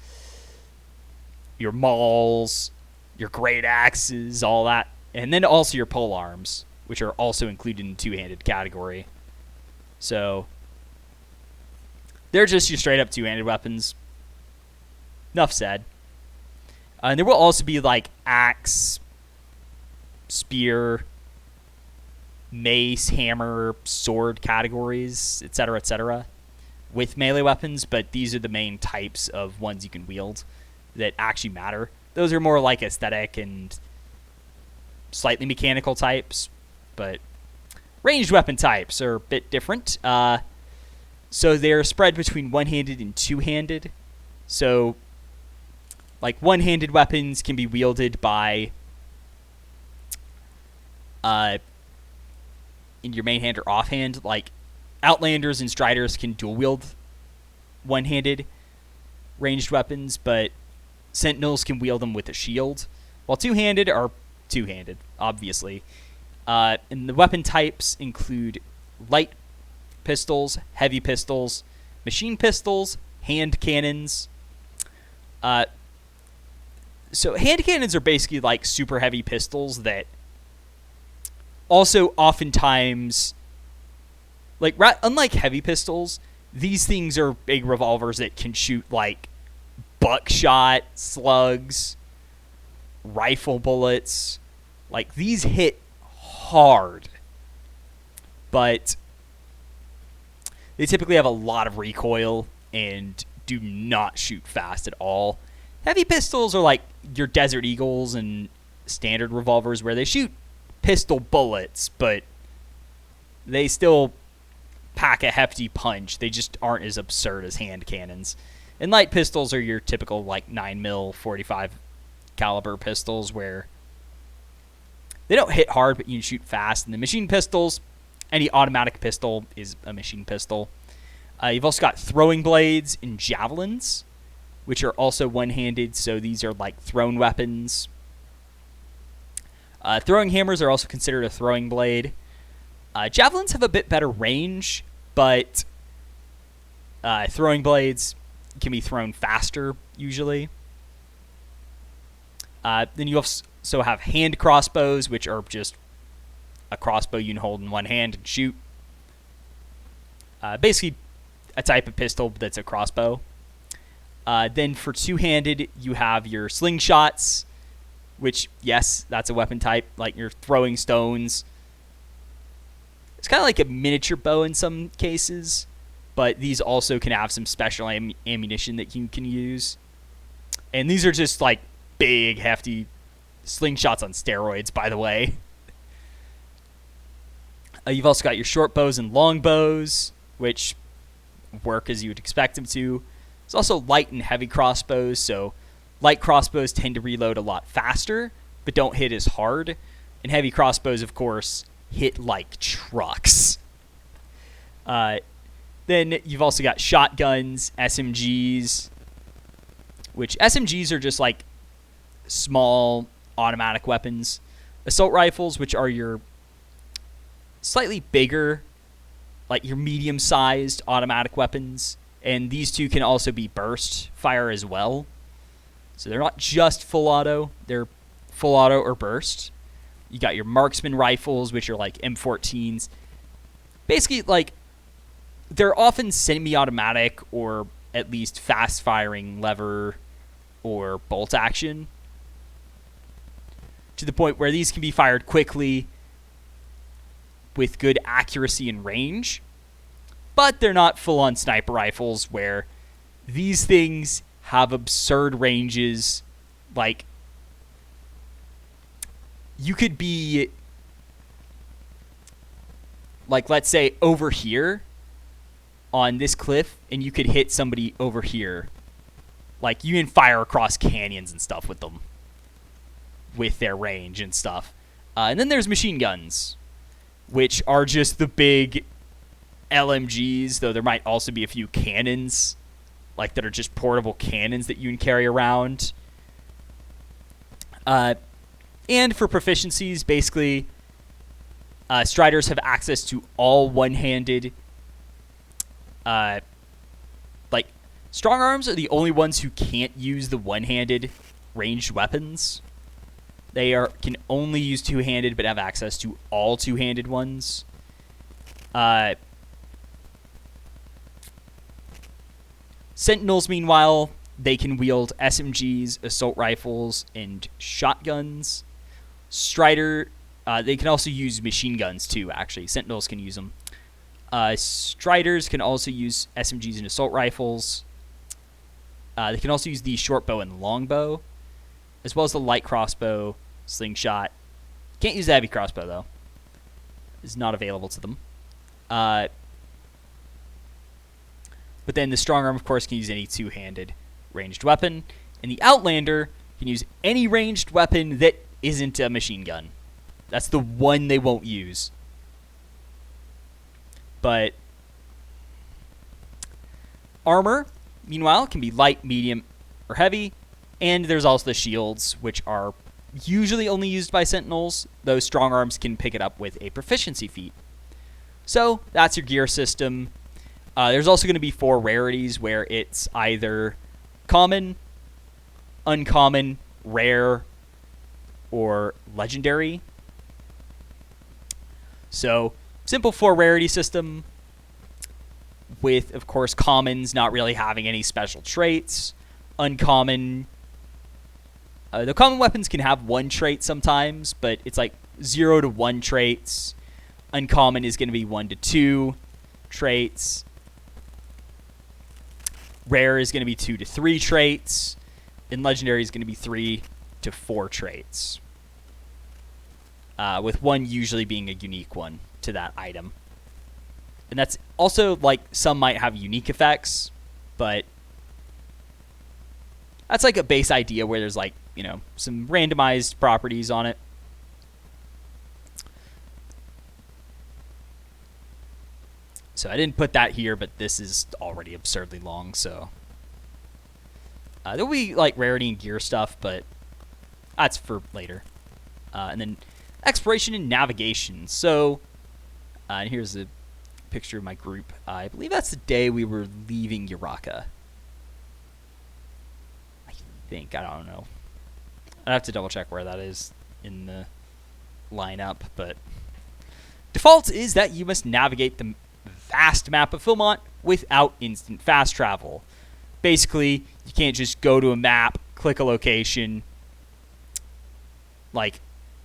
your mauls, your great axes, all that. And then also your pole arms, which are also included in the two-handed category. So they're just your straight-up two-handed weapons. Enough said. And there will also be axe, spear, mace, hammer, sword categories, etc., with melee weapons, but these are the main types of ones you can wield that actually matter. Those are more aesthetic and slightly mechanical types, but ranged weapon types are a bit different. So they're spread between one-handed and two-handed. So one-handed weapons can be wielded by in your main hand or offhand. Outlanders and Striders can dual wield one-handed ranged weapons, but Sentinels can wield them with a shield, while two-handed are two-handed, obviously. And the weapon types include light pistols, heavy pistols, machine pistols, hand cannons. So hand cannons are basically super heavy pistols that also oftentimes, unlike heavy pistols, these things are big revolvers that can shoot buckshot, slugs, rifle bullets. These hit hard, but they typically have a lot of recoil and do not shoot fast at all. Heavy pistols are your Desert Eagles and standard revolvers, where they shoot pistol bullets, but they still pack a hefty punch. They just aren't as absurd as hand cannons. And light pistols are your typical 9mm 45 caliber pistols, where they don't hit hard, but you can shoot fast. And the machine pistols, any automatic pistol is a machine pistol. You've also got throwing blades and javelins, which are also one-handed, so these are thrown weapons. Throwing hammers are also considered a throwing blade. Javelins have a bit better range, but throwing blades can be thrown faster, usually. Then you also have hand crossbows, which are just a crossbow you can hold in one hand and shoot. Basically, a type of pistol that's a crossbow. Then for two-handed, you have your slingshots, which, yes, that's a weapon type, you're throwing stones. It's kind of like a miniature bow in some cases, but these also can have some special ammunition that you can use. And these are just big, hefty slingshots on steroids, by the way. You've also got your short bows and long bows, which work as you would expect them to. There's also light and heavy crossbows, so light crossbows tend to reload a lot faster, but don't hit as hard. And heavy crossbows, of course, hit like trucks. Then you've also got shotguns, SMGs, which SMGs are just like small automatic weapons. Assault rifles, which are your slightly bigger, like your medium-sized automatic weapons. And these two can also be burst fire as well. So they're not just full auto, they're full auto or burst. You got your marksman rifles, which are like M14s. Basically, like, they're often semi-automatic or at least fast-firing lever or bolt action, to the point where these can be fired quickly with good accuracy and range. But they're not full-on sniper rifles, where these things have absurd ranges. Like, you could be, like, let's say over here on this cliff, and you could hit somebody over here. Like, you can fire across canyons and stuff with them, with their range and stuff. And then there's machine guns, which are just the big LMGs, though there might also be a few cannons, like, that are just portable cannons that you can carry around. And for proficiencies, basically, Striders have access to all one-handed. Like, strong arms are the only ones who can't use the one-handed ranged weapons. They can only use two-handed, but have access to all two-handed ones. Sentinels, meanwhile, they can wield SMGs, assault rifles, and shotguns. Strider, they can also use machine guns too, actually. Sentinels can use them. Striders can also use SMGs and assault rifles. They can also use the short bow and longbow, as well as the light crossbow, slingshot. Can't use the heavy crossbow, though. It's not available to them. But then the strong arm, of course, can use any two-handed ranged weapon. And the Outlander can use any ranged weapon that isn't a machine gun. That's the one they won't use. But armor, meanwhile, can be light, medium, or heavy. And there's also the shields, which are usually only used by Sentinels, though strong arms can pick it up with a proficiency feat. So that's your gear system. There's also going to be 4 rarities, where it's either common, uncommon, rare, or legendary. So, simple 4 rarity system, with, of course, commons not really having any special traits. Uncommon, the common weapons can have 1 trait sometimes, but it's like 0 to 1 traits. Uncommon is going to be 1 to 2 traits. Rare is going to be 2 to 3 traits. And legendary is going to be 3 to 4 traits. With 1 usually being a unique one to that item. And that's also, like, some might have unique effects, but that's like a base idea where there's, like, you know, some randomized properties on it. So I didn't put that here, but this is already absurdly long, so there'll be, like, rarity and gear stuff, but that's for later. And then exploration and navigation. So and here's a picture of my group. I believe that's the day we were leaving Uraka. I think. I don't know. I'd have to double check where that is in the lineup, but default is that you must navigate the vast map of Philmont without instant fast travel. Basically, you can't just go to a map, click a location, like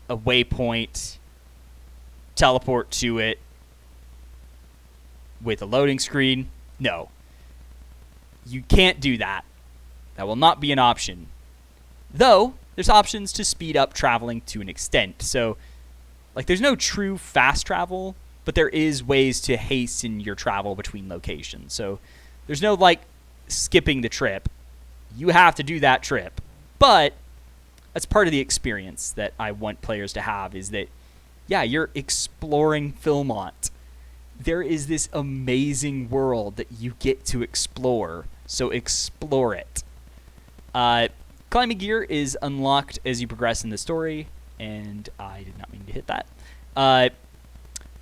a waypoint, teleport to it with a loading screen. No. You can't do that. That will not be an option. Though, there's options to speed up traveling to an extent. So, like, there's no true fast travel, but there is ways to hasten your travel between locations. So, there's no, like, skipping the trip. You have to do that trip. But that's part of the experience that I want players to have, is that, yeah, you're exploring Philmont. there is this amazing world that you get to explore. So explore it. Climbing gear is unlocked as you progress in the story, and I did not mean to hit that.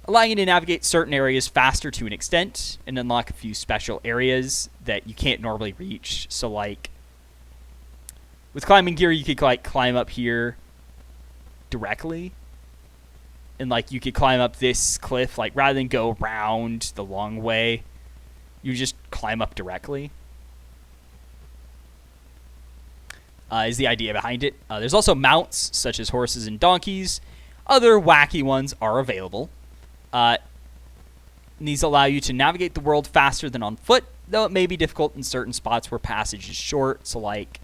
Allowing you to navigate certain areas faster to an extent, and unlock a few special areas that you can't normally reach. So, like, with climbing gear, you could like climb up here directly, and like you could climb up this cliff, like rather than go around the long way, you just climb up directly. Is the idea behind it. There's also mounts, such as horses and donkeys. Other wacky ones are available. These allow you to navigate the world faster than on foot, though it may be difficult in certain spots where passage is short. So, like,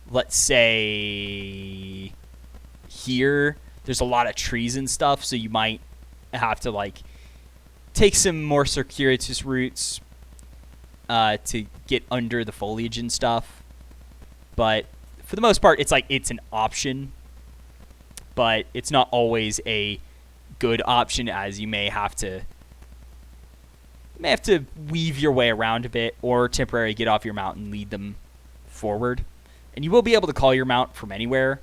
let's say here, there's a lot of trees and stuff, so you might have to, like, take some more circuitous routes to get under the foliage and stuff. But for the most part, it's like it's an option, but it's not always a good option, as you may have to weave your way around a bit or temporarily get off your mount and lead them forward. And you will be able to call your mount from anywhere.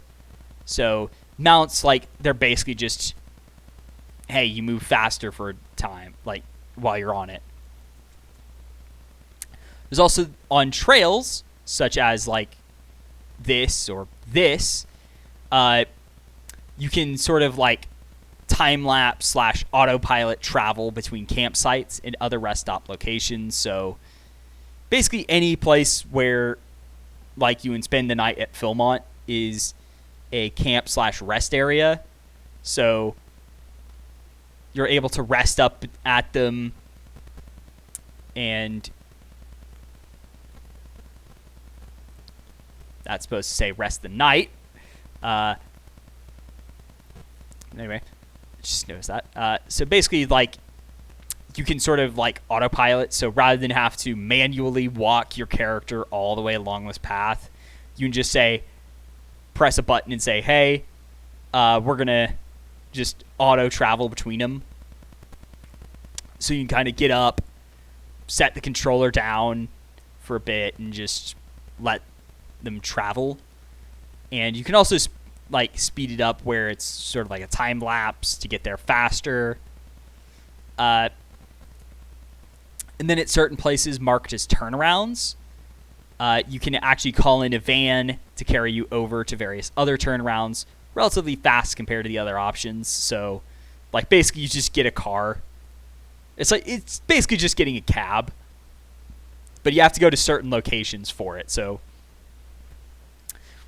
So mounts, like, they're basically just, hey, you move faster for a time, like, while you're on it. There's also on trails, such as, like, this or this, you can sort of like time-lapse / autopilot travel between campsites and other rest stop locations. So basically any place where like you can spend the night at Philmont is a camp / rest area. So you're able to rest up at them, and that's supposed to say rest the night. Anyway, just notice that. So basically, like, you can sort of like autopilot. So rather than have to manually walk your character all the way along this path, you can just say, press a button and say, hey, we're going to just auto travel between them. So you can kind of get up, set the controller down for a bit, and just let them travel. And you can also like speed it up where it's sort of like a time lapse to get there faster. And then at certain places marked as turnarounds, you can actually call in a van to carry you over to various other turnarounds relatively fast compared to the other options. So like basically you just get a car. It's basically just getting a cab, but you have to go to certain locations for it. So,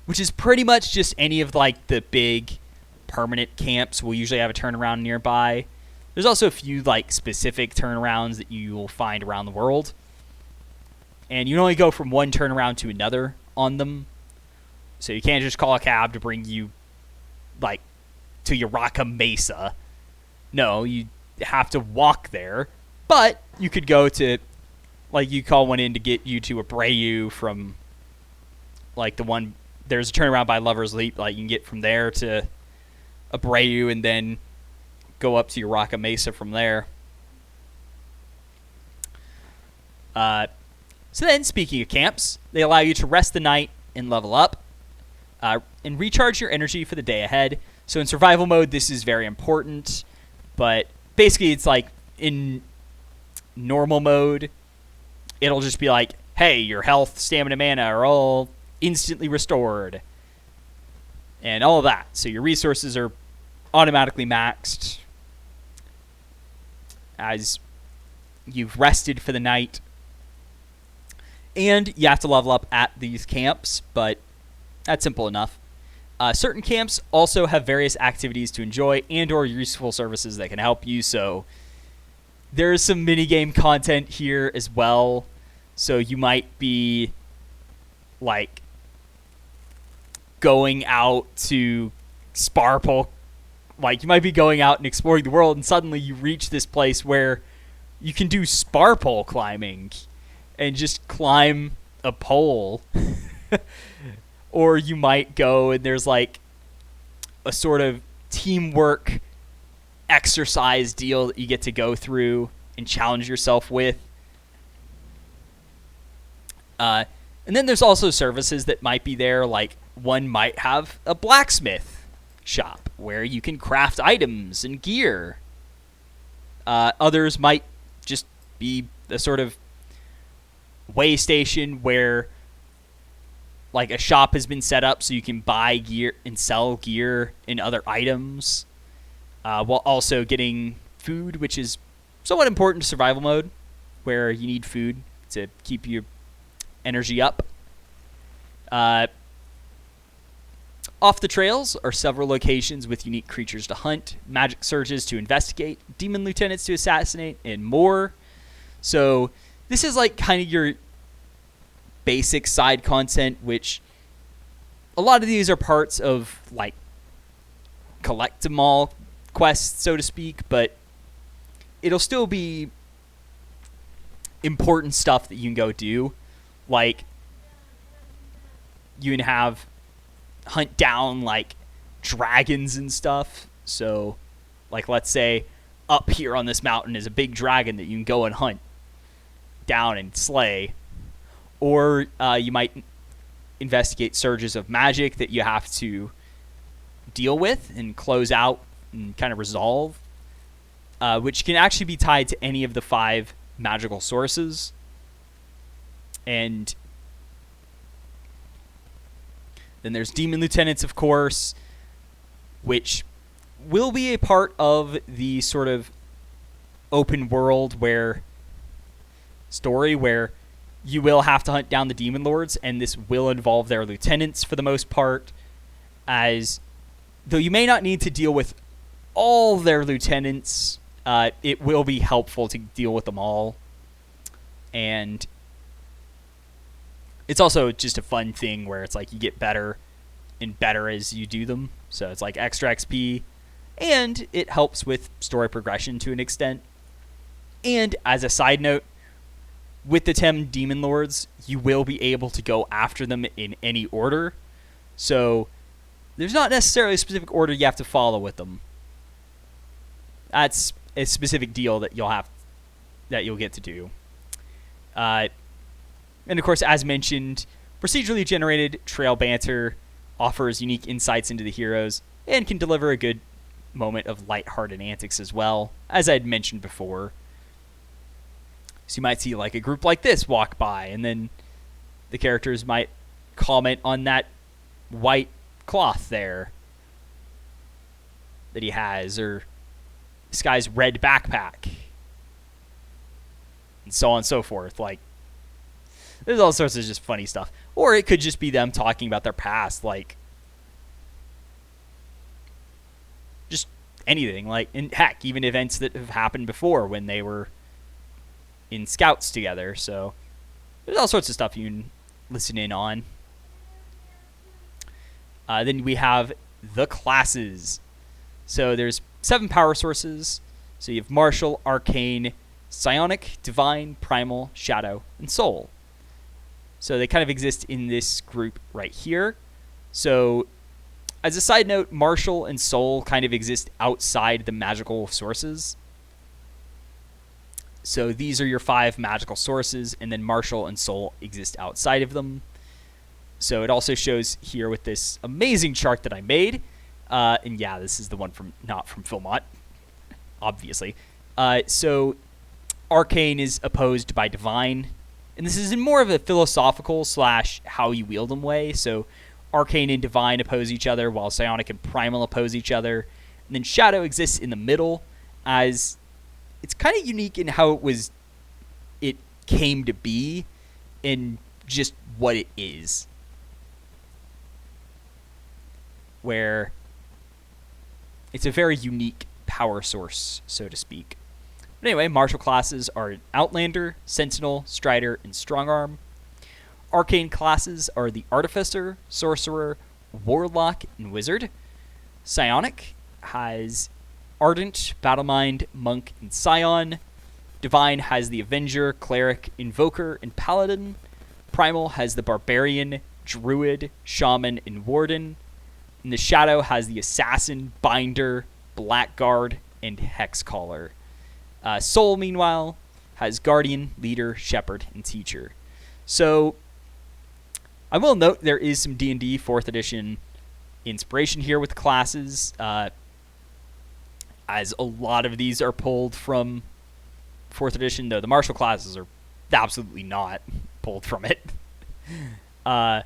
which is pretty much just any of like the big permanent camps will usually have a turnaround nearby. There's also a few like specific turnarounds that you will find around the world, and you can only go from one turnaround to another on them. So you can't just call a cab to bring you like to Uraka Mesa. No, you have to walk there, but you could go to, like, you call one in to get you to Abreu from like the one. There's a turnaround by Lover's Leap, like you can get from there to Abreu and then go up to Uraka Mesa from there. So then, speaking of camps, they allow you to rest the night and level up and recharge your energy for the day ahead. So in survival mode, this is very important, but basically it's like in normal mode, it'll just be like, hey, your health, stamina, mana are all instantly restored and all of that. So your resources are automatically maxed as you've rested for the night. And you have to level up at these camps, but that's simple enough. Certain camps also have various activities to enjoy and or useful services that can help you. So there's some minigame content here as well. So you might be like going out to spar pole, like you might be going out and exploring the world, and suddenly you reach this place where you can do spar pole climbing and just climb a pole. Or you might go and there's like a sort of teamwork exercise deal that you get to go through and challenge yourself with. And then there's also services that might be there, like one might have a blacksmith shop where you can craft items and gear. Others might just be a sort of way station where like a shop has been set up so you can buy gear and sell gear and other items, while also getting food, which is somewhat important to survival mode, where you need food to keep your energy up. Off the trails are several locations with unique creatures to hunt, magic surges to investigate, demon lieutenants to assassinate, and more. So this is like kind of your basic side content, which a lot of these are parts of like collect 'em all quests, so to speak, but it'll still be important stuff that you can go do. Like you can have hunt down like dragons and stuff. So like let's say up here on this mountain is a big dragon that you can go and hunt down and slay. Or you might investigate surges of magic that you have to deal with and close out and kind of resolve, which can actually be tied to any of the 5 magical sources. And then there's demon lieutenants, of course, which will be a part of the sort of open world story where you will have to hunt down the demon lords, and this will involve their lieutenants for the most part, as though you may not need to deal with all their lieutenants, it will be helpful to deal with them all. And it's also just a fun thing where it's like you get better and better as you do them. So it's like extra XP, and it helps with story progression to an extent. And as a side note, with the 10 demon lords, you will be able to go after them in any order. So there's not necessarily a specific order you have to follow with them. That's a specific deal that you'll get to do. And of course, as mentioned, procedurally generated trail banter offers unique insights into the heroes and can deliver a good moment of lighthearted antics as well, as I had mentioned before. So you might see like a group like this walk by, and then the characters might comment on that white cloth there that he has, or this guy's red backpack, and so on and so forth. Like, there's all sorts of just funny stuff. Or it could just be them talking about their past, like just anything. Like, and heck, even events that have happened before when they were in scouts together. So there's all sorts of stuff you can listen in on. Then we have the classes. So there's 7 power sources. So you have Martial, Arcane, Psionic, Divine, Primal, Shadow, and Soul. So they kind of exist in this group right here. So as a side note, Martial and Soul kind of exist outside the magical sources. So these are your 5 magical sources, and then Martial and Soul exist outside of them. So it also shows here with this amazing chart that I made. And yeah, this is the one not from Philmont, obviously. So Arcane is opposed by Divine. And this is in more of a philosophical / how you wield them way. So Arcane and Divine oppose each other, while Psionic and Primal oppose each other. And then Shadow exists in the middle, as it's kind of unique in how it came to be, and just what it is. Where it's a very unique power source, so to speak. But anyway, martial classes are Outlander, Sentinel, Strider, and Strongarm. Arcane classes are the Artificer, Sorcerer, Warlock, and Wizard. Psionic has Ardent, Battlemind, Monk, and Scion. Divine has the Avenger, Cleric, Invoker, and Paladin. Primal has the Barbarian, Druid, Shaman, and Warden. And the Shadow has the Assassin, Binder, Blackguard, and Hex Caller. Soul, meanwhile, has Guardian, Leader, Shepherd, and Teacher. So I will note there is some D&D 4th edition inspiration here with classes, as a lot of these are pulled from 4th edition, though the martial classes are absolutely not pulled from it. Though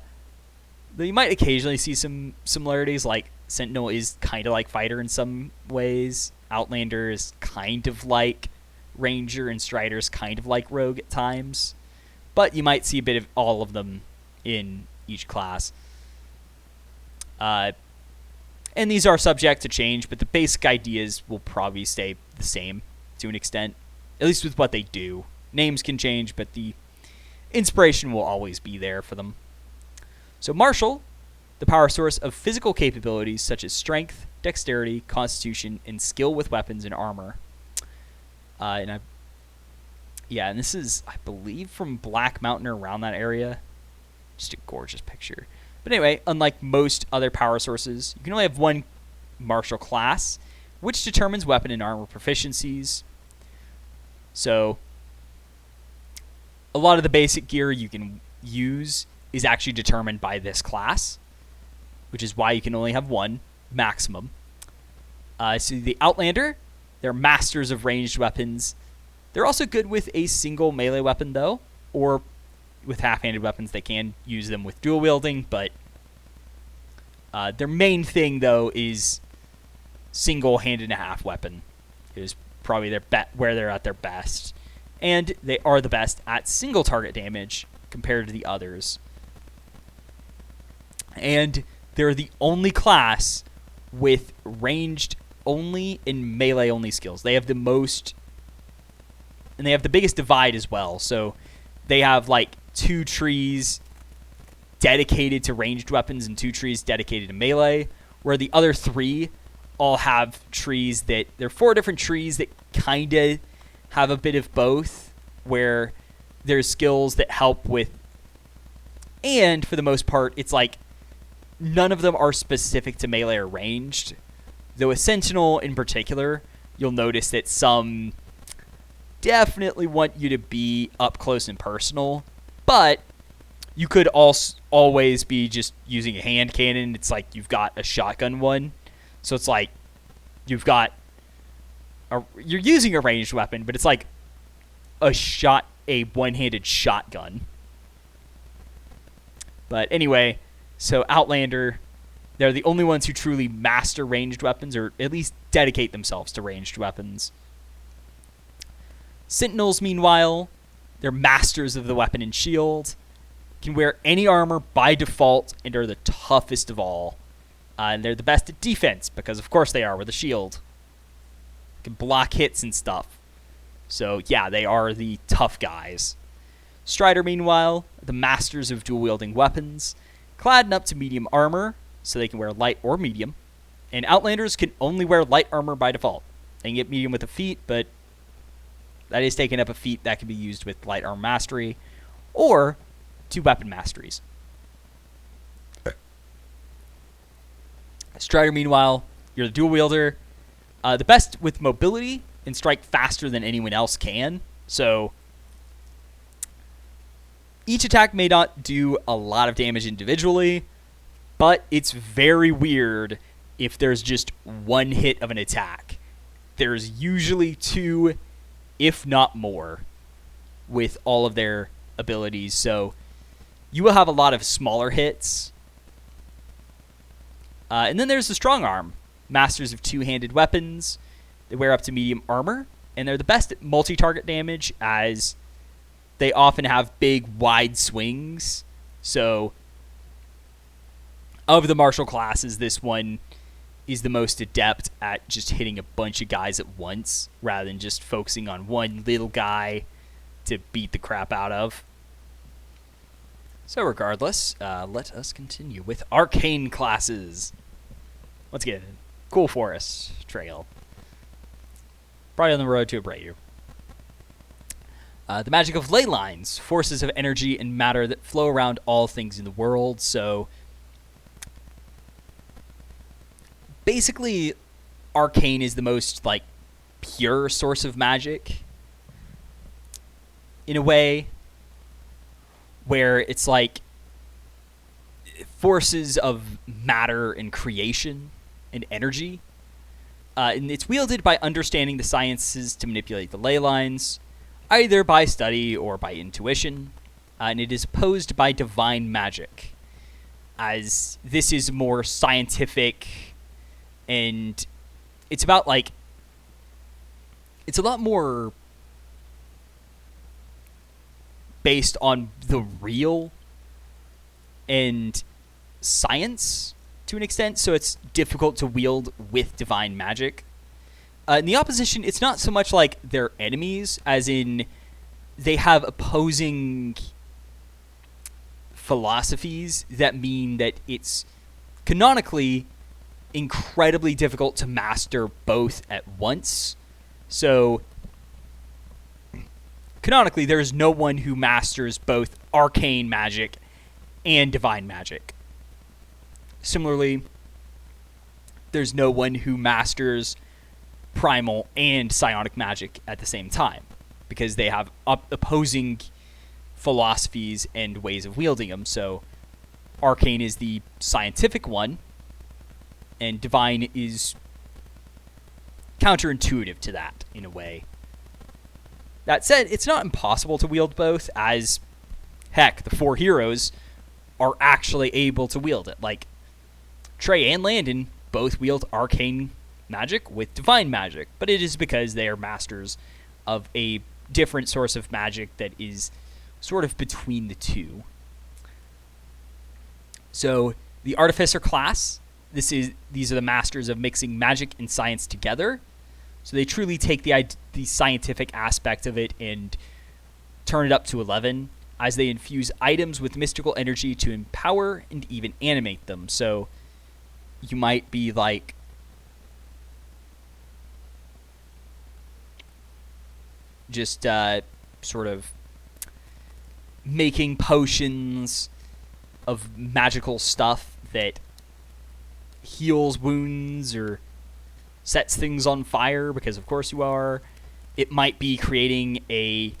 you might occasionally see some similarities, like Sentinel is kind of like Fighter in some ways. Outlander is kind of like Ranger, and Strider is kind of like Rogue at times. But you might see a bit of all of them in each class. And these are subject to change, but the basic ideas will probably stay the same to an extent, at least with what they do. Names can change, but the inspiration will always be there for them. So Martial, the power source of physical capabilities such as strength, dexterity, constitution, and skill with weapons and armor. And this is, I believe, from Black Mountain or around that area. Just a gorgeous picture. But anyway, unlike most other power sources, you can only have one martial class, which determines weapon and armor proficiencies. So a lot of the basic gear you can use is actually determined by this class, which is why you can only have one maximum. So the Outlander, they're masters of ranged weapons. They're also good with a single melee weapon, though, or with half-handed weapons. They can use them with dual wielding, but their main thing, though, is single hand and a half weapon is probably where they're at their best. And they are the best at single target damage compared to the others. And they're the only class with ranged only and melee only skills. They have the most, and they have the biggest divide as well. So they have like 2 trees dedicated to ranged weapons and 2 trees dedicated to melee, where the other 3 all have trees that, they're 4 different trees that kind of have a bit of both, where there's skills that help with, and for the most part, it's like none of them are specific to melee or ranged. Though a Sentinel in particular, you'll notice that some definitely want you to be up close and personal, but you could always be just using a hand cannon. It's like you've got a shotgun one. So it's like you've got you're using a ranged weapon, but it's like a one-handed shotgun. But anyway, so Outlander, they're the only ones who truly master ranged weapons, or at least dedicate themselves to ranged weapons. Sentinels, meanwhile, they're masters of the weapon and shield, can wear any armor by default, and are the toughest of all. And they're the best at defense, because of course they are with a shield. Can block hits and stuff. So yeah, they are the tough guys. Strider, meanwhile, the masters of dual-wielding weapons, clad in up to medium armor, so they can wear light or medium. And Outlanders can only wear light armor by default. They can get medium with a feat, but that is taking up a feat that can be used with light armor mastery, or 2 weapon masteries. Strider, meanwhile, you're the dual wielder, the best with mobility and strike faster than anyone else can. So each attack may not do a lot of damage individually, but it's very weird if there's just one hit of an attack. There's usually 2, if not more, with all of their abilities. So you will have a lot of smaller hits. And then there's the strong arm, masters of 2-handed weapons. They wear up to medium armor, and they're the best at multi-target damage, as they often have big, wide swings. So of the martial classes, this one is the most adept at just hitting a bunch of guys at once, rather than just focusing on one little guy to beat the crap out of. So regardless, let us continue with arcane classes. Let's get it. Cool Forest Trail. Probably on the road to Abreu. The magic of ley lines, forces of energy and matter that flow around all things in the world. So basically, arcane is the most pure source of magic in a way, where it's like forces of matter and creation and energy. And it's wielded by understanding the sciences to manipulate the ley lines, either by study or by intuition. And it is opposed by divine magic, as this is more scientific, and it's about, like, it's a lot more based on the real and science to an extent, so it's difficult to wield with divine magic. In the opposition, it's not so much like they're enemies, as in they have opposing philosophies that mean that it's canonically incredibly difficult to master both at once. So canonically, there's no one who masters both arcane magic and divine magic. Similarly, there's no one who masters primal and psionic magic at the same time, because they have opposing philosophies and ways of wielding them. So arcane is the scientific one, and divine is counterintuitive to that in a way. That said, it's not impossible to wield both, as heck, the 4 heroes are actually able to wield it. Like, Trey and Landon both wield arcane magic with divine magic, but it is because they are masters of a different source of magic that is sort of between the two. So the Artificer class, these are the masters of mixing magic and science together. So they truly take the scientific aspect of it and turn it up to 11, as they infuse items with mystical energy to empower and even animate them. So you might be like just sort of making potions of magical stuff that heals wounds or sets things on fire, because of course you are. It might be creating a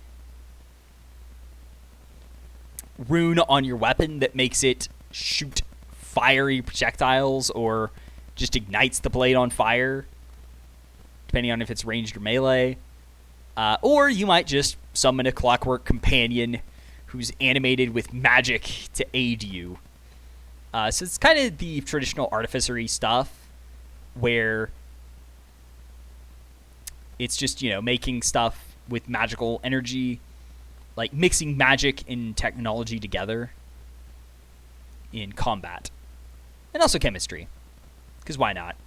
rune on your weapon that makes it shoot fiery projectiles or just ignites the blade on fire, depending on if it's ranged or melee. Or you might just summon a clockwork companion who's animated with magic to aid you. So it's kind of the traditional artificery stuff, where it's just, making stuff with magical energy, like mixing magic and technology together in combat. And also chemistry, because why not?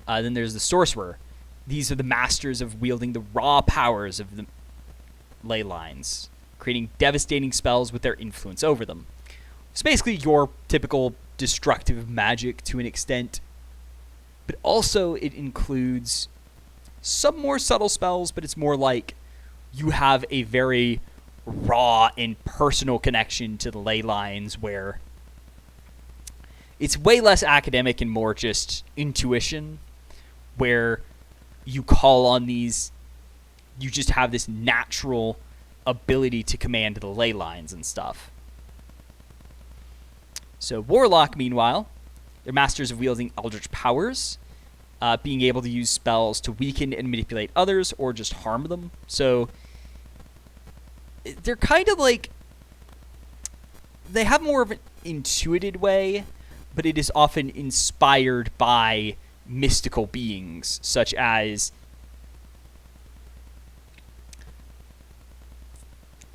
Then there's the Sorcerer. These are the masters of wielding the raw powers of the ley lines, creating devastating spells with their influence over them. It's basically your typical destructive magic to an extent, but also it includes some more subtle spells, but it's more like you have a very raw and personal connection to the ley lines, where it's way less academic and more just intuition, where you call on these, you just have this natural ability to command the ley lines and stuff. So Warlock, meanwhile, they're masters of wielding eldritch powers, being able to use spells to weaken and manipulate others or just harm them. So they're kind of like, they have more of an intuited way, but it is often inspired by mystical beings, such as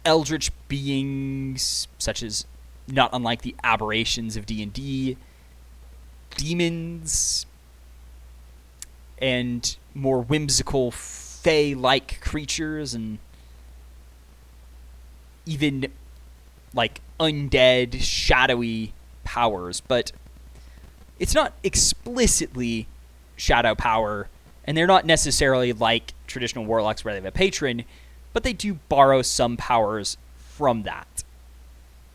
eldritch beings, such as, not unlike the aberrations of D&D, demons, and more whimsical fae-like creatures, and even like undead, shadowy powers. But it's not explicitly shadow power, and they're not necessarily like traditional warlocks where they have a patron, but they do borrow some powers from that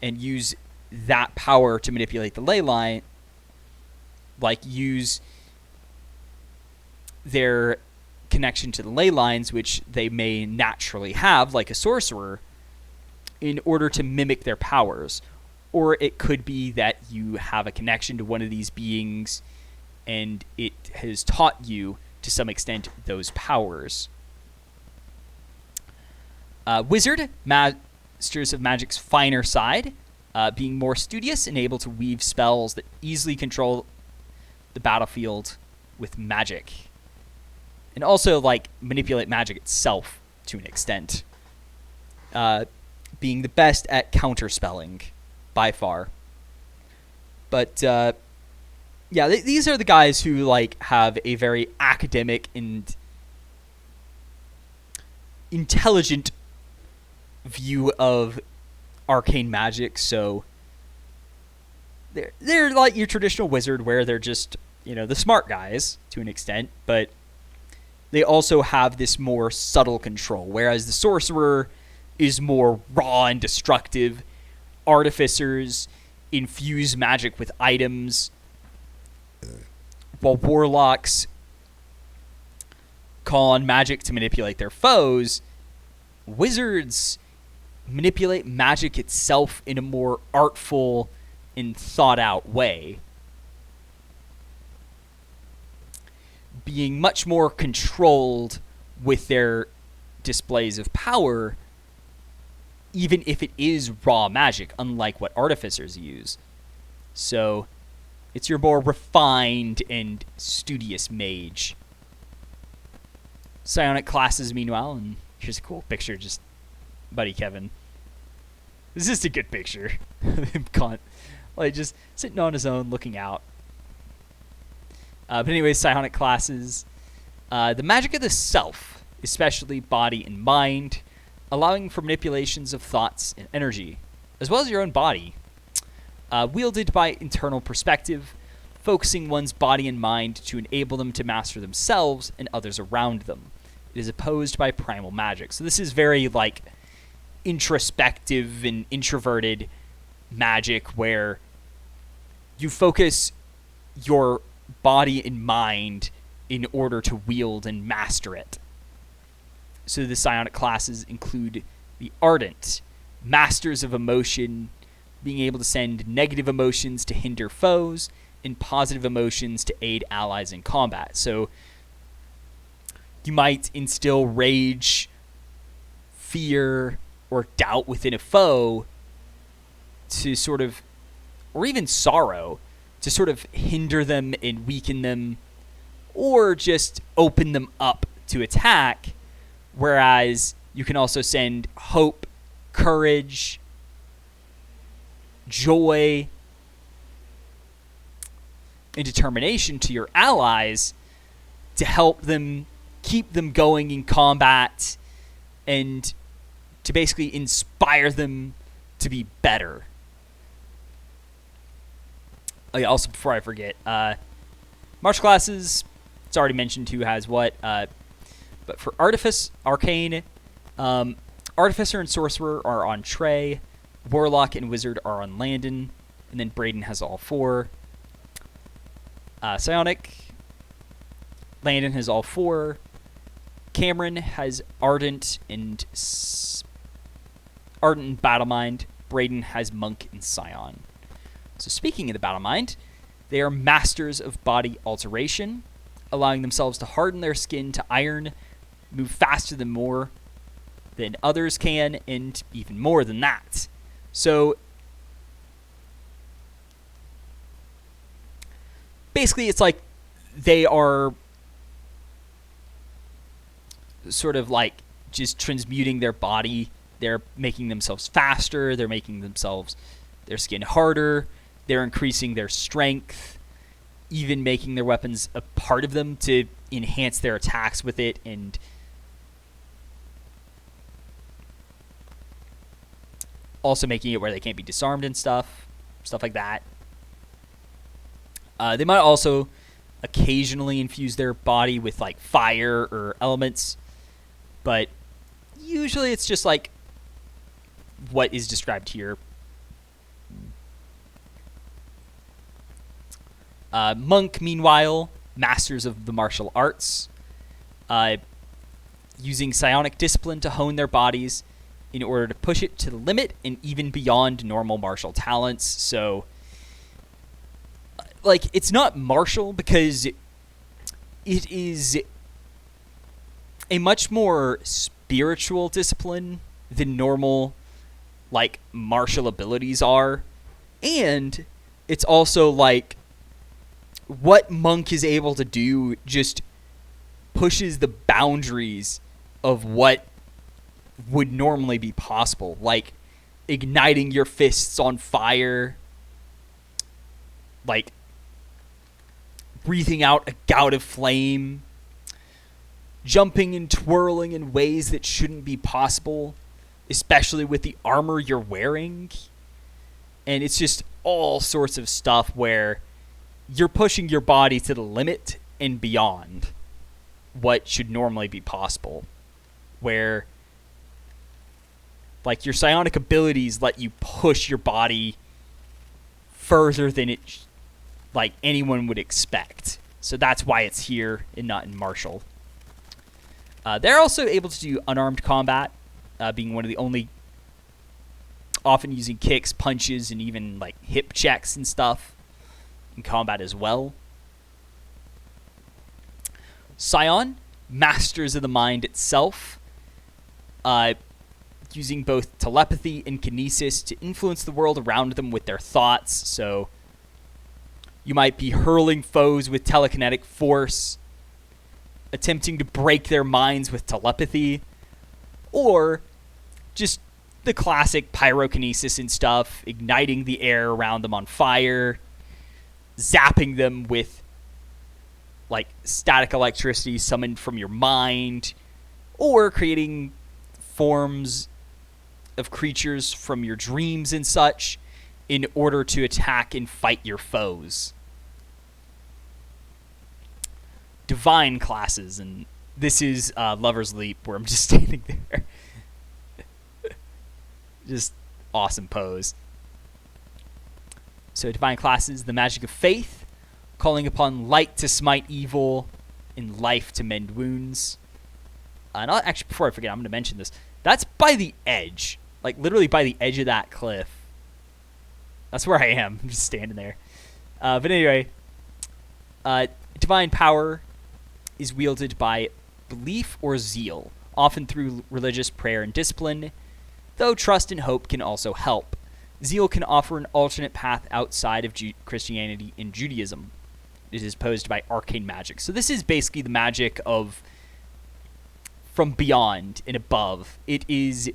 and use that power to manipulate the ley line, like use their connection to the ley lines, which they may naturally have, like a sorcerer, in order to mimic their powers. Or it could be that you have a connection to one of these beings and it has taught you, to some extent, those powers. Wizard, masters of magic's finer side, being more studious and able to weave spells that easily control the battlefield with magic. And also, like, manipulate magic itself to an extent. Being the best at counterspelling, by far. But, yeah, these are the guys who, like, have a very academic and intelligent view of arcane magic. So they're like your traditional wizard, where they're just, the smart guys to an extent, but they also have this more subtle control, whereas the sorcerer is more raw and destructive. Artificers infuse magic with items, while warlocks call on magic to manipulate their foes. Wizards manipulate magic itself in a more artful and thought-out way, being much more controlled with their displays of power, even if it is raw magic, unlike what artificers use. So it's your more refined and studious mage. Psionic classes, meanwhile, and here's a cool picture, just buddy Kevin. This is just a good picture. Him like just sitting on his own, looking out. But anyways, psionic classes. The magic of the self, especially body and mind, allowing for manipulations of thoughts and energy, as well as your own body. Wielded by internal perspective, focusing one's body and mind to enable them to master themselves and others around them. It is opposed by primal magic. So this is very, like, introspective and introverted magic, where you focus your body and mind in order to wield and master it. So the psionic classes include the Ardent, masters of emotion, being able to send negative emotions to hinder foes and positive emotions to aid allies in combat. So you might instill rage, fear, or doubt within a foe to sort of, or even sorrow, to sort of hinder them and weaken them, or just open them up to attack. Whereas you can also send hope, courage, joy, and determination to your allies to help them keep them going in combat and to basically inspire them to be better. Oh yeah, also, before I forget, martial classes, it's already mentioned who has what, but for Artifice, Arcane, Artificer and Sorcerer are on Trey, Warlock and Wizard are on Landon, and then Braden has all four. Psionic, Landon has all four. Cameron has Ardent and Battle Mind. Braden has Monk and Scion. So speaking of the Battle Mind, they are masters of body alteration, allowing themselves to harden their skin to iron, move faster than others can, and even more than that. So basically, it's like they are sort of like just transmuting their body. They're making themselves faster. They're making their skin harder. They're increasing their strength, even making their weapons a part of them to enhance their attacks with it, and also making it where they can't be disarmed and stuff like that. They might also occasionally infuse their body with like fire or elements, but usually it's just like what is described here. Monk, meanwhile, masters of the martial arts, using psionic discipline to hone their bodies in order to push it to the limit and even beyond normal martial talents. So, like, it's not martial because it is a much more spiritual discipline than normal, like, martial abilities are. And it's also, like, what monk is able to do just pushes the boundaries of what would normally be possible, like igniting your fists on fire, like breathing out a gout of flame, jumping and twirling in ways that shouldn't be possible, especially with the armor you're wearing. And it's just all sorts of stuff where you're pushing your body to the limit and beyond what should normally be possible, where like your psionic abilities let you push your body further than it like anyone would expect. So that's why it's here and not in martial. They're also able to do unarmed combat, being one of the only, often using kicks, punches, and even like hip checks and stuff in combat as well. Scion, masters of the mind itself, using both telepathy and kinesis to influence the world around them with their thoughts. So you might be hurling foes with telekinetic force, attempting to break their minds with telepathy, or just the classic pyrokinesis and stuff, igniting the air around them on fire, zapping them with like static electricity summoned from your mind, or creating forms of creatures from your dreams and such in order to attack and fight your foes. Divine classes, and this is Lover's Leap, where I'm just standing there. Just awesome pose. So divine classes, the magic of faith, calling upon light to smite evil and life to mend wounds. And actually, before I forget, I'm going to mention this. That's by the edge. Like, literally by the edge of that cliff. That's where I am. I'm just standing there. But anyway, divine power is wielded by belief or zeal, often through religious prayer and discipline, though trust and hope can also help. Zeal can offer an alternate path outside of Christianity and Judaism. It is opposed by arcane magic. So this is basically the magic of from beyond and above. It is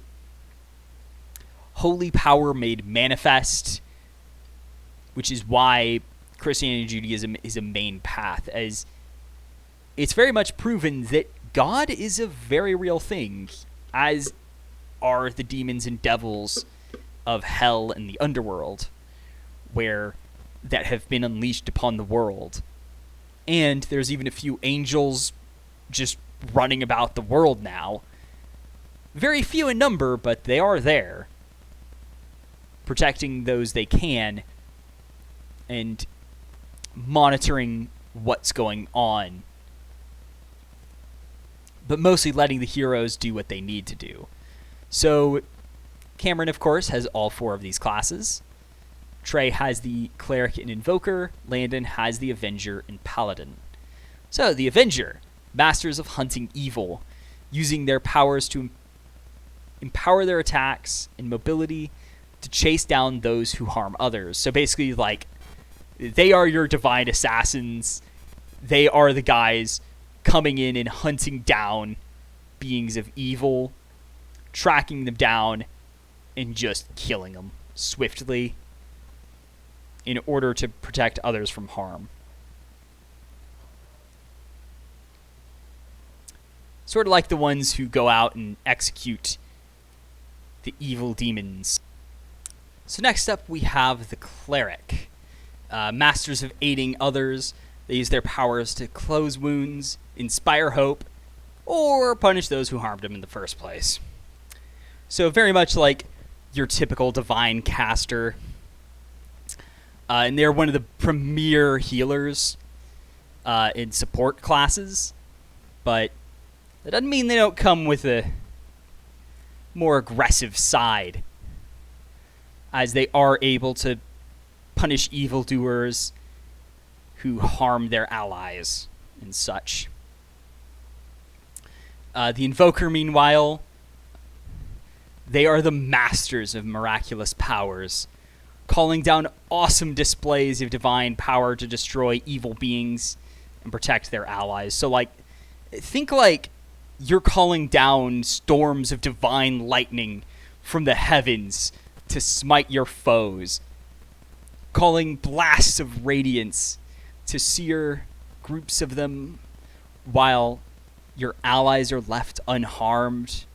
holy power made manifest, which is why Christianity and Judaism is a main path, as it's very much proven that God is a very real thing, as are the demons and devils of hell and the underworld, where that have been unleashed upon the world. And there's even a few angels just running about the world now. Very few in number, but they are there, protecting those they can and monitoring what's going on, but mostly letting the heroes do what they need to do. So Cameron, of course, has all four of these classes. Trey has the Cleric and Invoker. Landon has the Avenger and Paladin. So the Avenger, masters of hunting evil, using their powers to empower their attacks and mobility to chase down those who harm others. So basically, like, they are your divine assassins. They are the guys coming in and hunting down beings of evil, tracking them down, and just killing them swiftly in order to protect others from harm. Sort of like the ones who go out and execute the evil demons. So next up we have the Cleric. Masters of aiding others. They use their powers to close wounds, inspire hope, or punish those who harmed them in the first place. So very much like your typical divine caster. And they're one of the premier healers in support classes. But That doesn't mean they don't come with a more aggressive side, as they are able to punish evildoers who harm their allies and such. The Invoker, meanwhile, they are the masters of miraculous powers, calling down awesome displays of divine power to destroy evil beings and protect their allies. So, like, think like you're calling down storms of divine lightning from the heavens to smite your foes, calling blasts of radiance to sear groups of them while your allies are left unharmed.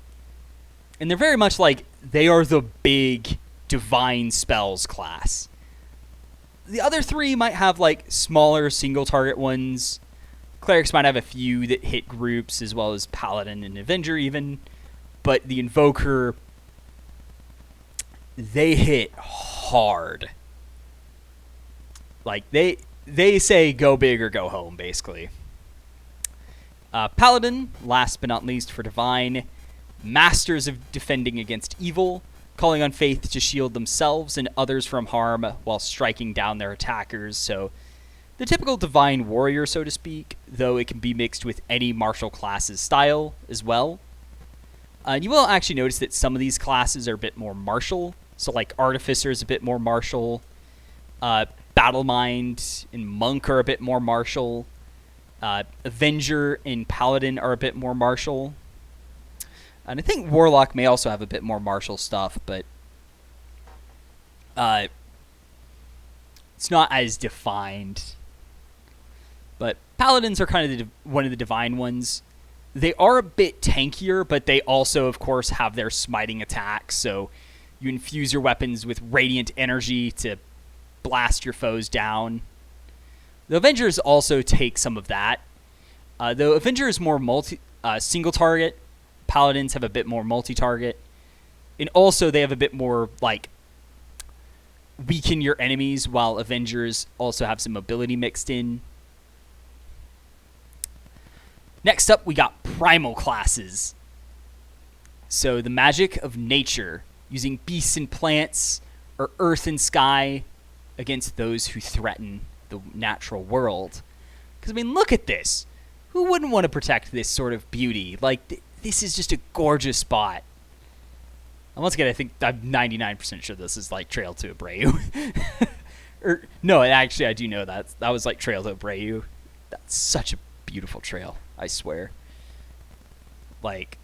And they're very much like, they are the big divine spells class. The other three might have like smaller single target ones. Clerics might have a few that hit groups, as well as Paladin and Avenger even. But the Invoker, they hit hard. Like, they say go big or go home, basically. Paladin, last but not least for Divine, masters of defending against evil, calling on faith to shield themselves and others from harm while striking down their attackers. So, the typical Divine warrior, so to speak, though it can be mixed with any martial class's style as well. You will actually notice that some of these classes are a bit more martial. So, like, Artificer is a bit more martial. Battle Mind and Monk are a bit more martial. Avenger and Paladin are a bit more martial. And I think Warlock may also have a bit more martial stuff, but it's not as defined. But Paladins are kind of one of the divine ones. They are a bit tankier, but they also, of course, have their smiting attacks. So you infuse your weapons with radiant energy to blast your foes down. The Avengers also take some of that. Though Avenger is more single target, Paladins have a bit more multi-target. And also they have a bit more, like, weaken your enemies, while Avengers also have some mobility mixed in. Next up, we got Primal classes. So the magic of nature, using beasts and plants, or earth and sky, against those who threaten the natural world. Because, I mean, look at this. Who wouldn't want to protect this sort of beauty? Like, this is just a gorgeous spot. And once again, I think I'm 99% sure this is, like, Trail to Abreu. Or, no, actually, I do know that. That was, like, Trail to Abreu. That's such a beautiful trail, I swear. Like,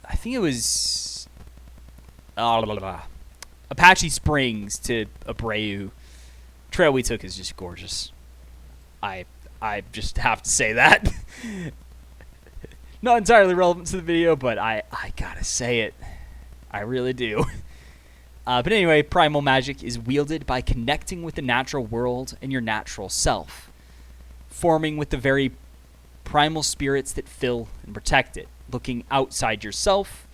I think it was Apache Springs to Abreu. Trail we took is just gorgeous. I just have to say that. Not entirely relevant to the video, but I gotta say it. I really do. But anyway, primal magic is wielded by connecting with the natural world and your natural self, forming with the very primal spirits that fill and protect it, looking outside yourself,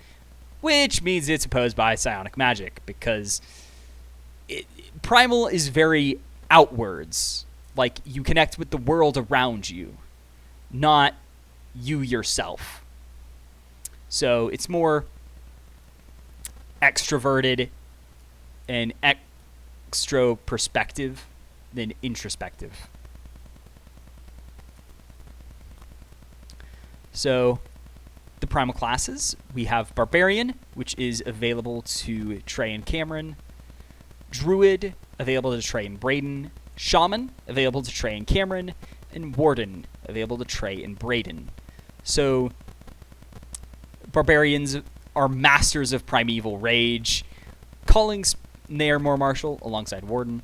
which means it's opposed by psionic magic, because primal is very outwards. Like, you connect with the world around you, not you yourself. So it's more extroverted and extra perspective than introspective. So the primal classes, we have Barbarian, which is available to Trey and Cameron. Druid, available to Trey and Braden. Shaman, available to Trey and Cameron. And Warden, available to Trey and Braden. So Barbarians are masters of primeval rage. They are more martial, alongside Warden.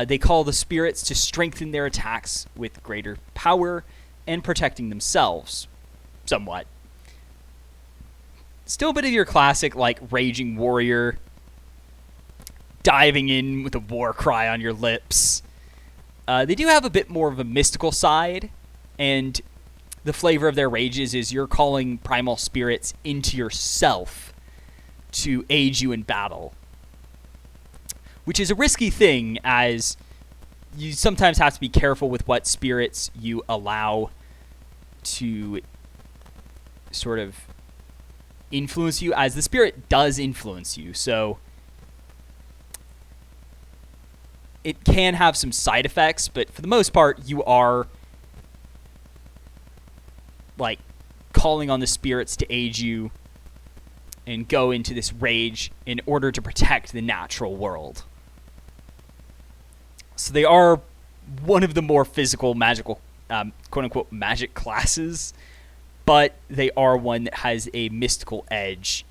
They call the spirits to strengthen their attacks with greater power and protecting themselves, somewhat. Still a bit of your classic, like, raging warrior, diving in with a war cry on your lips. They do have a bit more of a mystical side, and the flavor of their rages is you're calling primal spirits into yourself to aid you in battle, which is a risky thing, as you sometimes have to be careful with what spirits you allow to sort of influence you, as the spirit does influence you. So it can have some side effects, but for the most part, you are like calling on the spirits to aid you and go into this rage in order to protect the natural world. So they are one of the more physical magical, quote-unquote, magic classes, but they are one that has a mystical edge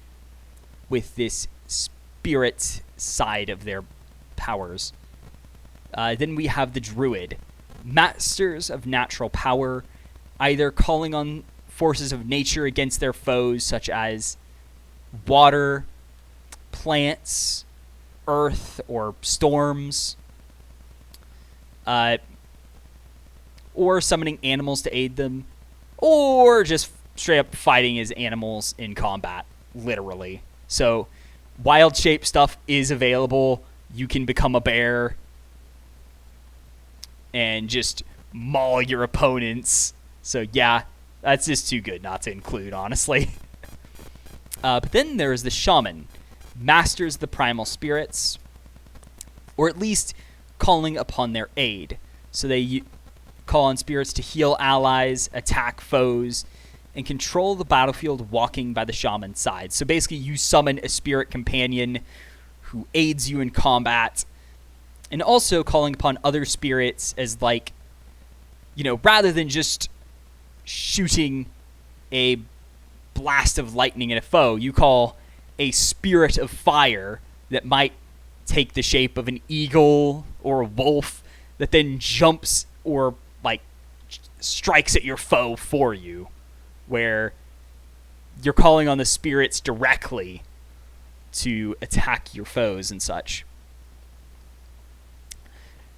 with this spirit side of their powers. Then we have the Druid, masters of natural power, either calling on forces of nature against their foes, such as water, plants, earth, or storms, or summoning animals to aid them, or just straight up fighting as animals in combat, literally. So wild shape stuff is available. You can become a bear and just maul your opponents. So yeah, that's just too good not to include, honestly. But then there's the shaman, masters of the primal spirits, or at least calling upon their aid. So they call on spirits to heal allies, attack foes, and control the battlefield walking by the shaman's side. So basically you summon a spirit companion who aids you in combat, and also calling upon other spirits as, like, you know, rather than just shooting a blast of lightning at a foe, you call a spirit of fire that might take the shape of an eagle or a wolf that then jumps or, like, strikes at your foe for you, where you're calling on the spirits directly to attack your foes and such.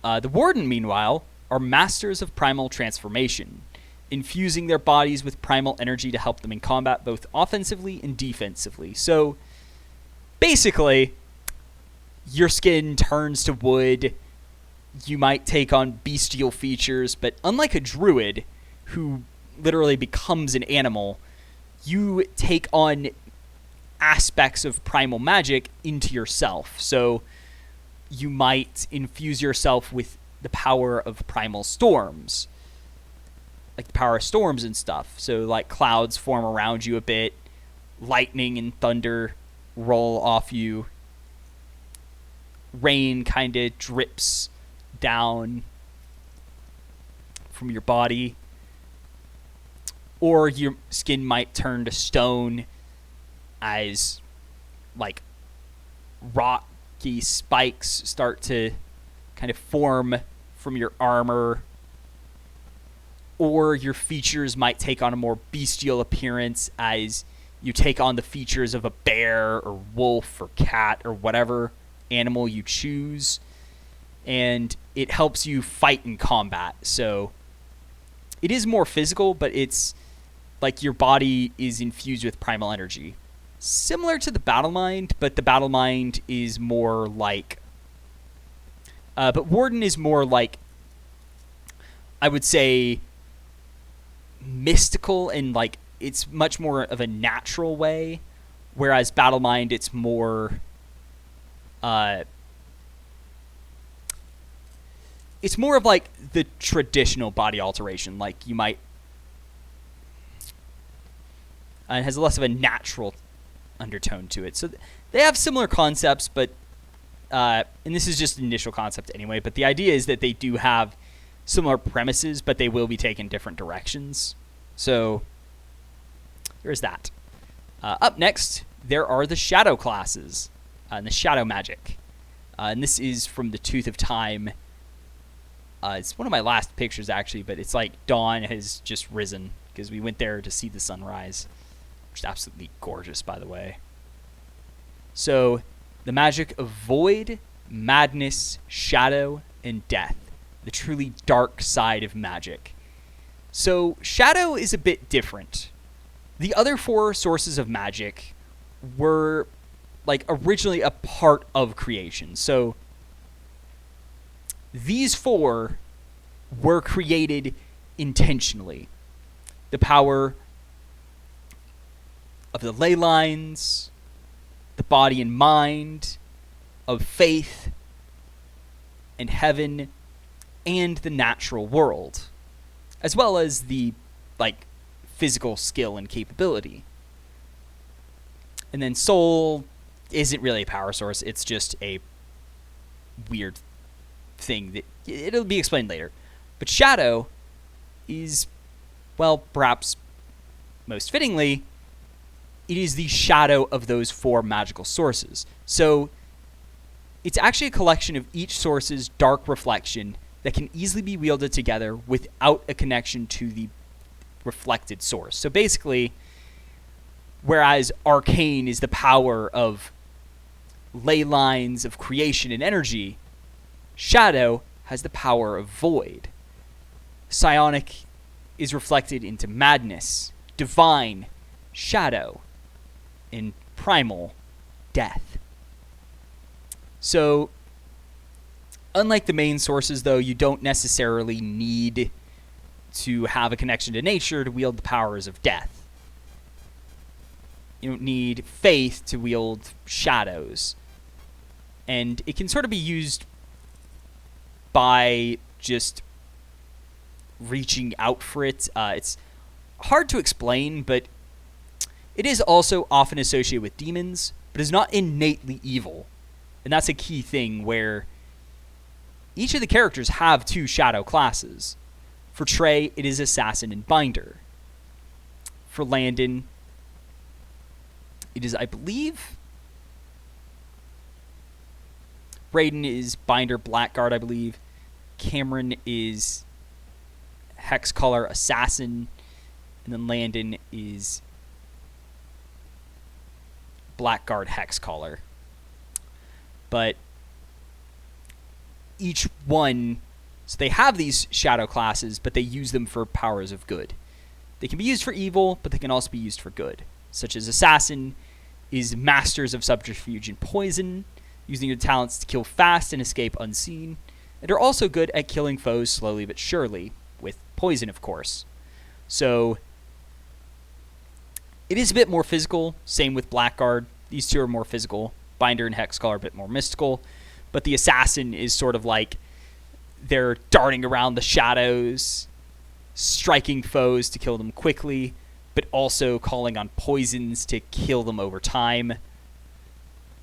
The Warden, meanwhile, are masters of primal transformation, infusing their bodies with primal energy to help them in combat, both offensively and defensively. So, basically, your skin turns to wood. You might take on bestial features, but unlike a druid, who literally becomes an animal, you take on aspects of primal magic into yourself. So you might infuse yourself with the power of primal storms, like the power of storms and stuff. So, like, clouds form around you a bit, lightning and thunder roll off you, rain kind of drips down from your body, or your skin might turn to stone as, like, rocky spikes start to kind of form from your armor, or your features might take on a more bestial appearance as you take on the features of a bear or wolf or cat or whatever animal you choose, and it helps you fight in combat. So it is more physical, but it's like your body is infused with primal energy. Similar to the Battle Mind, but the Battle Mind is more like... but Warden is more like, I would say, mystical, and, like, it's much more of a natural way, whereas Battle Mind, it's more... it's more of, like, the traditional body alteration. Like, you might... it has less of a natural undertone to it. So they have similar concepts, but... and this is just an initial concept anyway, but the idea is that they do have similar premises, but they will be taken different directions. So there's that. Up next, there are the shadow classes and the shadow magic. And this is from the Tooth of Time. It's one of my last pictures, actually, but it's like dawn has just risen because we went there to see the sunrise, which is absolutely gorgeous, by the way. So the magic of void, madness, shadow, and death. The truly dark side of magic. So shadow is a bit different. The other four sources of magic were, like, originally a part of creation. So these four were created intentionally. The power of the ley lines, the body and mind, of faith and heaven, and the natural world, as well as the physical skill and capability. And then soul isn't really a power source, it's just a weird thing that it'll be explained later. But shadow is, well, perhaps most fittingly, it is the shadow of those 4 magical sources. So it's actually a collection of each source's dark reflection that can easily be wielded together without a connection to the reflected source. So basically, whereas arcane is the power of ley lines, of creation and energy, shadow has the power of void. Psionic is reflected into madness, divine, shadow, and primal, death. So, unlike the main sources, though, you don't necessarily need to have a connection to nature to wield the powers of death. You don't need faith to wield shadows. And it can sort of be used by just reaching out for it. It's hard to explain, but it is also often associated with demons, but is not innately evil. And that's a key thing where each of the characters have 2 shadow classes. For Trey, it is Assassin and Binder. For Landon, it is, I believe, Raiden is Binder Blackguard, I believe. Cameron is Hexcaller Assassin. And then Landon is Blackguard Hexcaller. But each one, so they have these shadow classes, but they use them for powers of good. They can be used for evil, but they can also be used for good. Such as Assassin is masters of subterfuge and poison, using their talents to kill fast and escape unseen, and are also good at killing foes slowly but surely, with poison, of course. So it is a bit more physical, same with Blackguard. These 2 are more physical. Binder and Hexcaller are a bit more mystical, but the Assassin is sort of like they're darting around the shadows, striking foes to kill them quickly, but also calling on poisons to kill them over time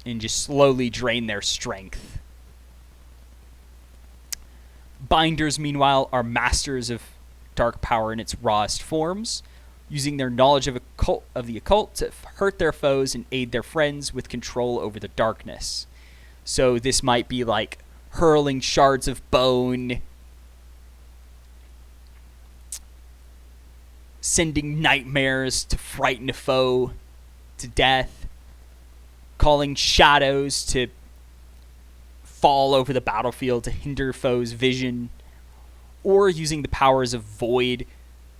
and just slowly drain their strength. Binders, meanwhile, are masters of dark power in its rawest forms, using their knowledge of the occult to hurt their foes and aid their friends with control over the darkness. So this might be like hurling shards of bone, sending nightmares to frighten a foe to death, calling shadows to fall over the battlefield to hinder foes' vision, or using the powers of void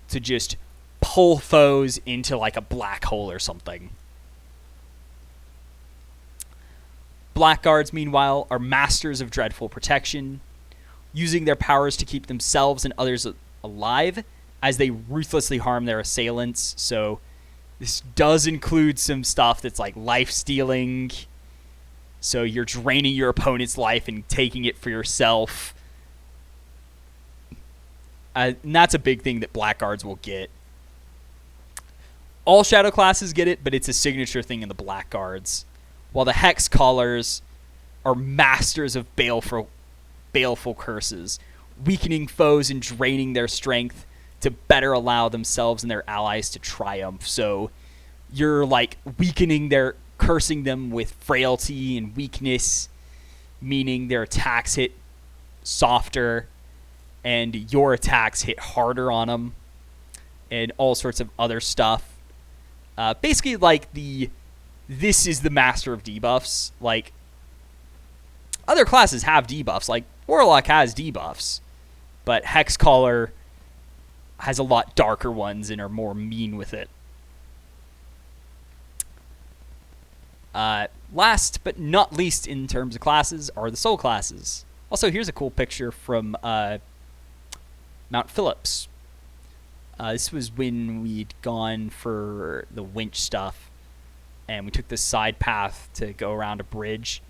to just pull foes into like a black hole or something. Blackguards, meanwhile, are masters of dreadful protection, using their powers to keep themselves and others alive as they ruthlessly harm their assailants. So this does include some stuff that's like life-stealing. So you're draining your opponent's life and taking it for yourself. And that's a big thing that Blackguards will get. All shadow classes get it, but it's a signature thing in the Blackguards. While the Hexcallers are masters of baleful curses, weakening foes and draining their strength to better allow themselves and their allies to triumph. So you're like cursing them with frailty and weakness, meaning their attacks hit softer and your attacks hit harder on them, and all sorts of other stuff. Basically like this is the master of debuffs. Like, other classes have debuffs. Like, Warlock has debuffs. But Hexcaller has a lot darker ones and are more mean with it. Last but not least in terms of classes are the soul classes. Also, here's a cool picture from Mount Phillips. This was when we'd gone for the winch stuff. and we took this side path to go around a bridge.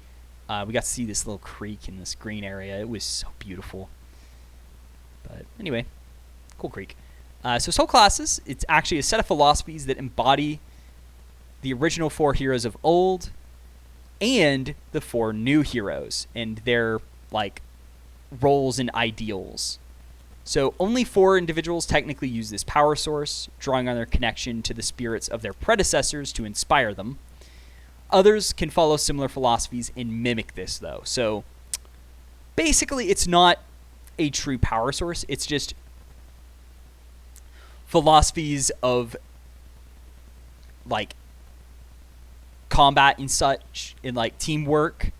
We got to see this little creek in this green area. It was so beautiful. But anyway, cool creek. So Soul Classes, it's actually a set of philosophies that embody the original 4 heroes of old and the 4 new heroes and their like roles and ideals. So only 4 individuals technically use this power source, drawing on their connection to the spirits of their predecessors to inspire them. Others can follow similar philosophies and mimic this, though. So basically, it's not a true power source. It's just philosophies of like combat and such, and like teamwork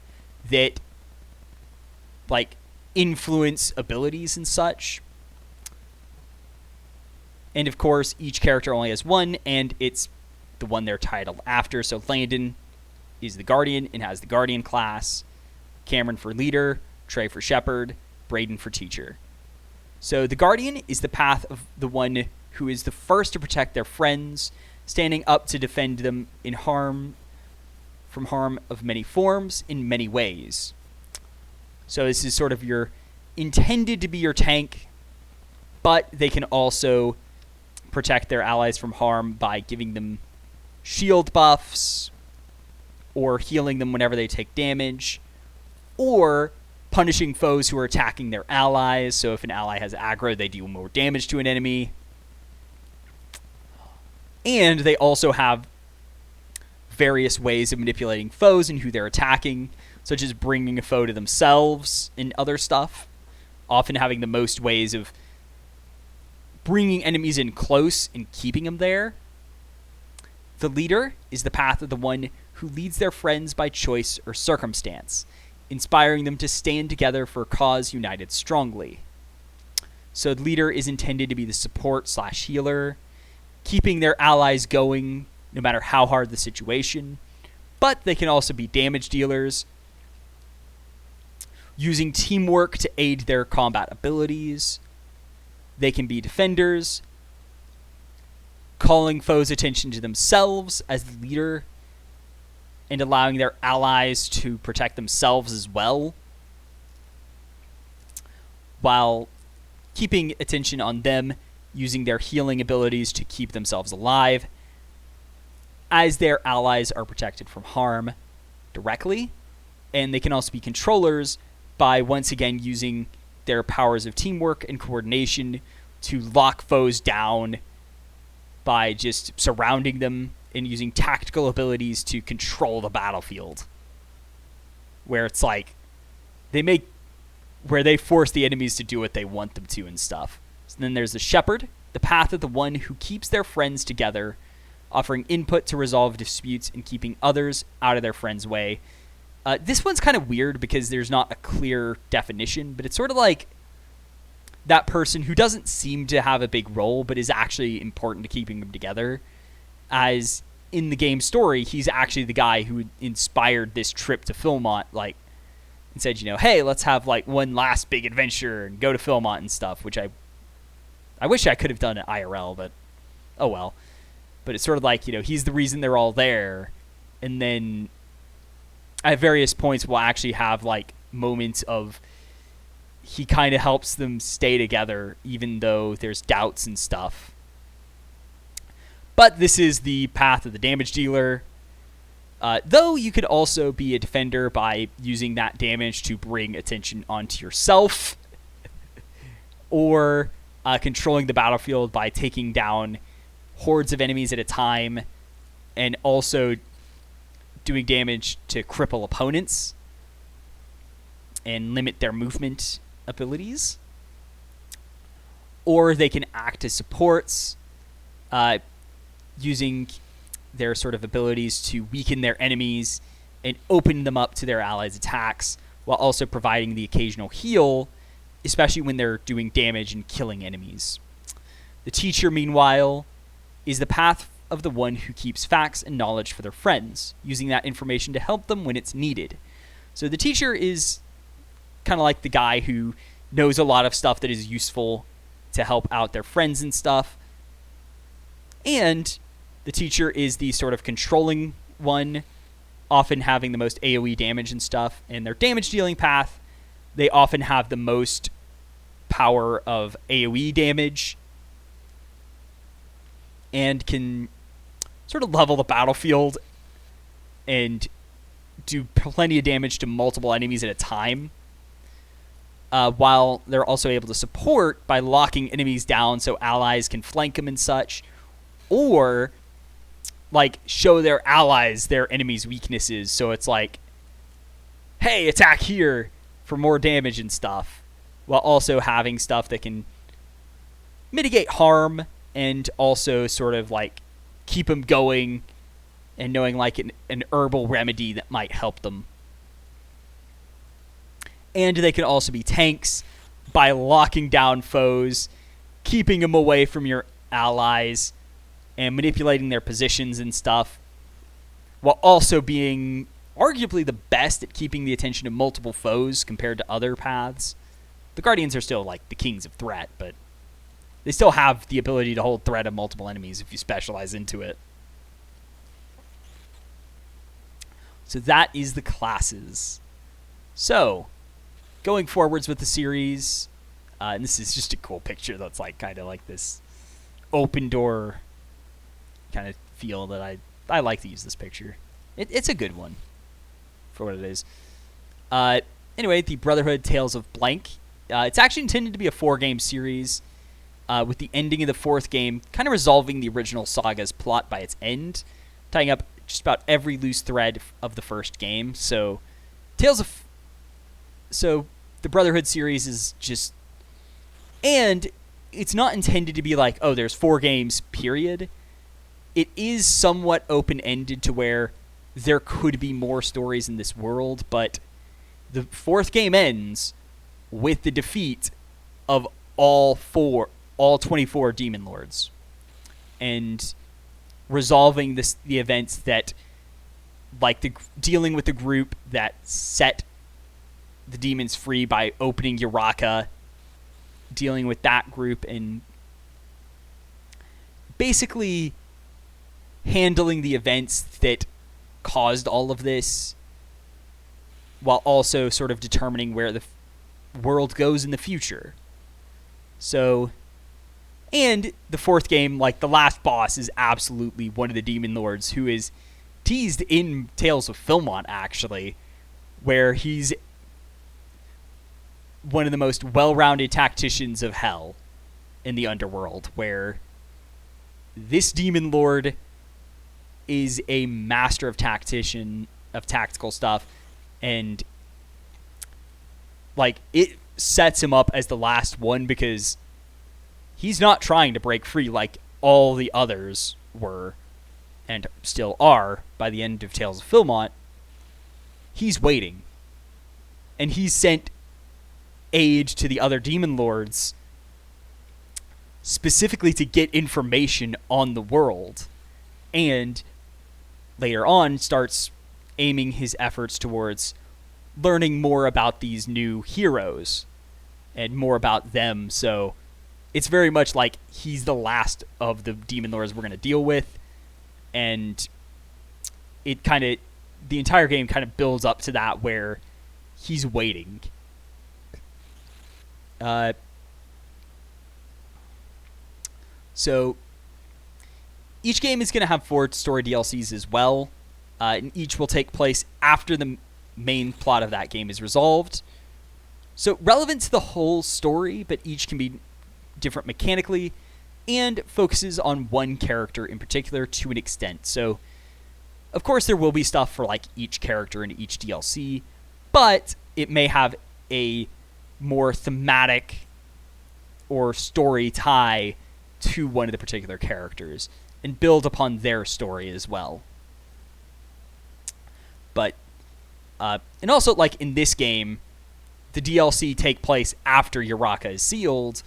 that like influence abilities and such. And of course, each character only has one, and it's the one they're titled after. So Landon is the Guardian and has the Guardian class. Cameron for Leader, Trey for Shepherd, Braden for Teacher. So the Guardian is the path of the one who is the first to protect their friends, standing up to defend them from harm of many forms in many ways. So this is sort of intended to be your tank, but they can also protect their allies from harm by giving them shield buffs, or healing them whenever they take damage, or punishing foes who are attacking their allies. So if an ally has aggro, they do more damage to an enemy. And they also have various ways of manipulating foes and who they're attacking, such as bringing a foe to themselves and other stuff, often having the most ways of bringing enemies in close and keeping them there. The Leader is the path of the one who leads their friends by choice or circumstance, inspiring them to stand together for a cause united strongly. So the Leader is intended to be the support/healer, keeping their allies going no matter how hard the situation, but they can also be damage dealers, using teamwork to aid their combat abilities. They can be defenders, calling foes' attention to themselves as the leader, and allowing their allies to protect themselves as well, while keeping attention on them, using their healing abilities to keep themselves alive, as their allies are protected from harm directly. And they can also be controllers by once again using their powers of teamwork and coordination to lock foes down by just surrounding them and using tactical abilities to control the battlefield. Where it's like where they force the enemies to do what they want them to and stuff. So then there's the Shepherd, the path of the one who keeps their friends together, offering input to resolve disputes and keeping others out of their friends' way. This one's kind of weird because there's not a clear definition, but it's sort of like that person who doesn't seem to have a big role, but is actually important to keeping them together. As in the game story, he's actually the guy who inspired this trip to Philmont, like, and said, hey, let's have like one last big adventure and go to Philmont and stuff, which I wish I could have done at IRL, but oh well. But it's sort of like, he's the reason they're all there. And then at various points we'll actually have like moments of he kind of helps them stay together even though there's doubts and stuff. But this is the path of the damage dealer. Though you could also be a defender by using that damage to bring attention onto yourself. Or controlling the battlefield by taking down hordes of enemies at a time. And also doing damage to cripple opponents and limit their movement abilities. Or they can act as supports, using their sort of abilities to weaken their enemies and open them up to their allies' attacks, while also providing the occasional heal, especially when they're doing damage and killing enemies. The Teacher, meanwhile, is the path of the one who keeps facts and knowledge for their friends, using that information to help them when it's needed. So the Teacher is kind of like the guy who knows a lot of stuff that is useful to help out their friends and stuff. And the Teacher is the sort of controlling one often having the most AoE damage and stuff, and their damage dealing path, they often have the most power of AoE damage and can sort of level the battlefield and do plenty of damage to multiple enemies at a time, while they're also able to support by locking enemies down so allies can flank them and such, or like show their allies their enemies' weaknesses. So it's like, hey, attack here for more damage and stuff, while also having stuff that can mitigate harm and also sort of like keep them going and knowing like an herbal remedy that might help them. And they can also be tanks by locking down foes, keeping them away from your allies, and manipulating their positions and stuff, while also being arguably the best at keeping the attention of multiple foes compared to other paths. The Guardians are still like the kings of threat, but they still have the ability to hold threat of multiple enemies if you specialize into it. So that is the classes. So, going forwards with the series, and this is just a cool picture that's like kind of like this open door kind of feel that I like to use this picture. It's a good one for what it is. Anyway, the Brotherhood Tales of Blank. It's actually intended to be a 4-game series, with the ending of the 4th game kind of resolving the original saga's plot by its end, tying up just about every loose thread of the first game. So, the Brotherhood series is just, and it's not intended to be like, oh, there's 4 games, period. It is somewhat open-ended to where there could be more stories in this world, but the 4th game ends with the defeat of all 24 Demon Lords, and resolving the events that, like dealing with the group that set the demons free by opening Uraka, dealing with that group, and basically handling the events that caused all of this, while also sort of determining where the world goes in the future. So, and the 4th game, like the last boss, is absolutely one of the Demon Lords, who is teased in Tales of Philmont, actually, where he's one of the most well-rounded tacticians of hell in the underworld, where this Demon Lord is a master of tactical stuff, and like it sets him up as the last one because he's not trying to break free like all the others were and still are by the end of Tales of Philmont. He's waiting, and he's sent aid to the other Demon Lords specifically to get information on the world, and later on starts aiming his efforts towards learning more about these new heroes and more about them. So it's very much like he's the last of the Demon Lords we're going to deal with, and it kind of, the entire game kind of builds up to that, where he's waiting. So each game is going to have 4 story DLCs as well, and each will take place after the main plot of that game is resolved. So relevant to the whole story, but each can be different mechanically, and focuses on one character in particular to an extent. So, of course, there will be stuff for like each character in each DLC, but it may have a more thematic or story tie to one of the particular characters and build upon their story as well. But, and also, like in this game, the DLC take place after Uraka is sealed,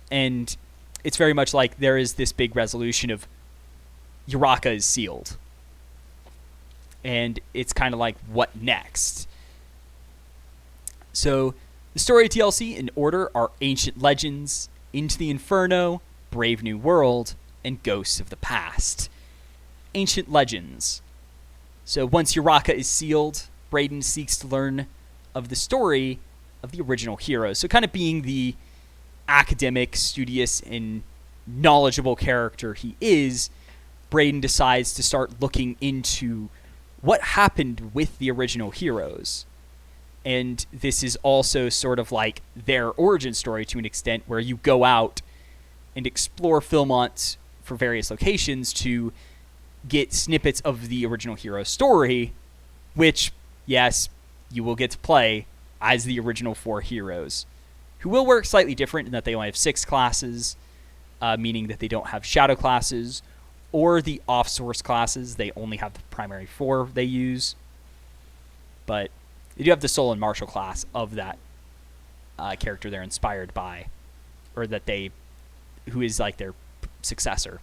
and it's very much like there is this big resolution of Uraka is sealed. And it's kind of like, what next? So, the story DLC in order are Ancient Legends, Into the Inferno, Brave New World, and Ghosts of the Past. Ancient Legends. So once Uraka is sealed, Brayden seeks to learn of the story of the original heroes. So kind of being the academic, studious, and knowledgeable character he is, Brayden decides to start looking into what happened with the original heroes. And this is also sort of like their origin story to an extent, where you go out and explore Philmont for various locations to get snippets of the original hero story, which, yes, you will get to play as the original 4 heroes, who will work slightly different in that they only have 6 classes, meaning that they don't have shadow classes or the off-source classes. They only have the primary 4 they use. But they do have the soul and martial class of that character they're inspired by, or who is like their successor.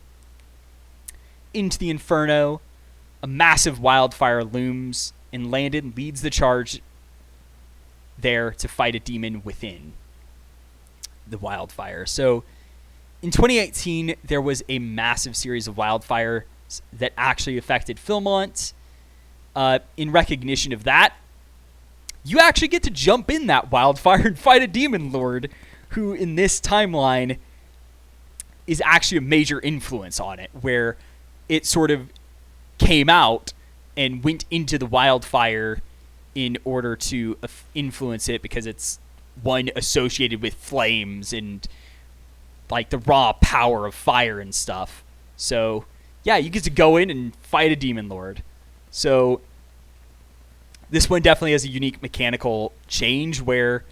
Into the Inferno, a massive wildfire looms, and Landon leads the charge there to fight a demon within the wildfire. So in 2018, there was a massive series of wildfires that actually affected Philmont. In recognition of that, you actually get to jump in that wildfire and fight a demon lord, who in this timeline is actually a major influence on it, where it sort of came out and went into the wildfire in order to influence it, because it's one associated with flames and like the raw power of fire and stuff. So yeah, you get to go in and fight a demon lord. So this one definitely has a unique mechanical change where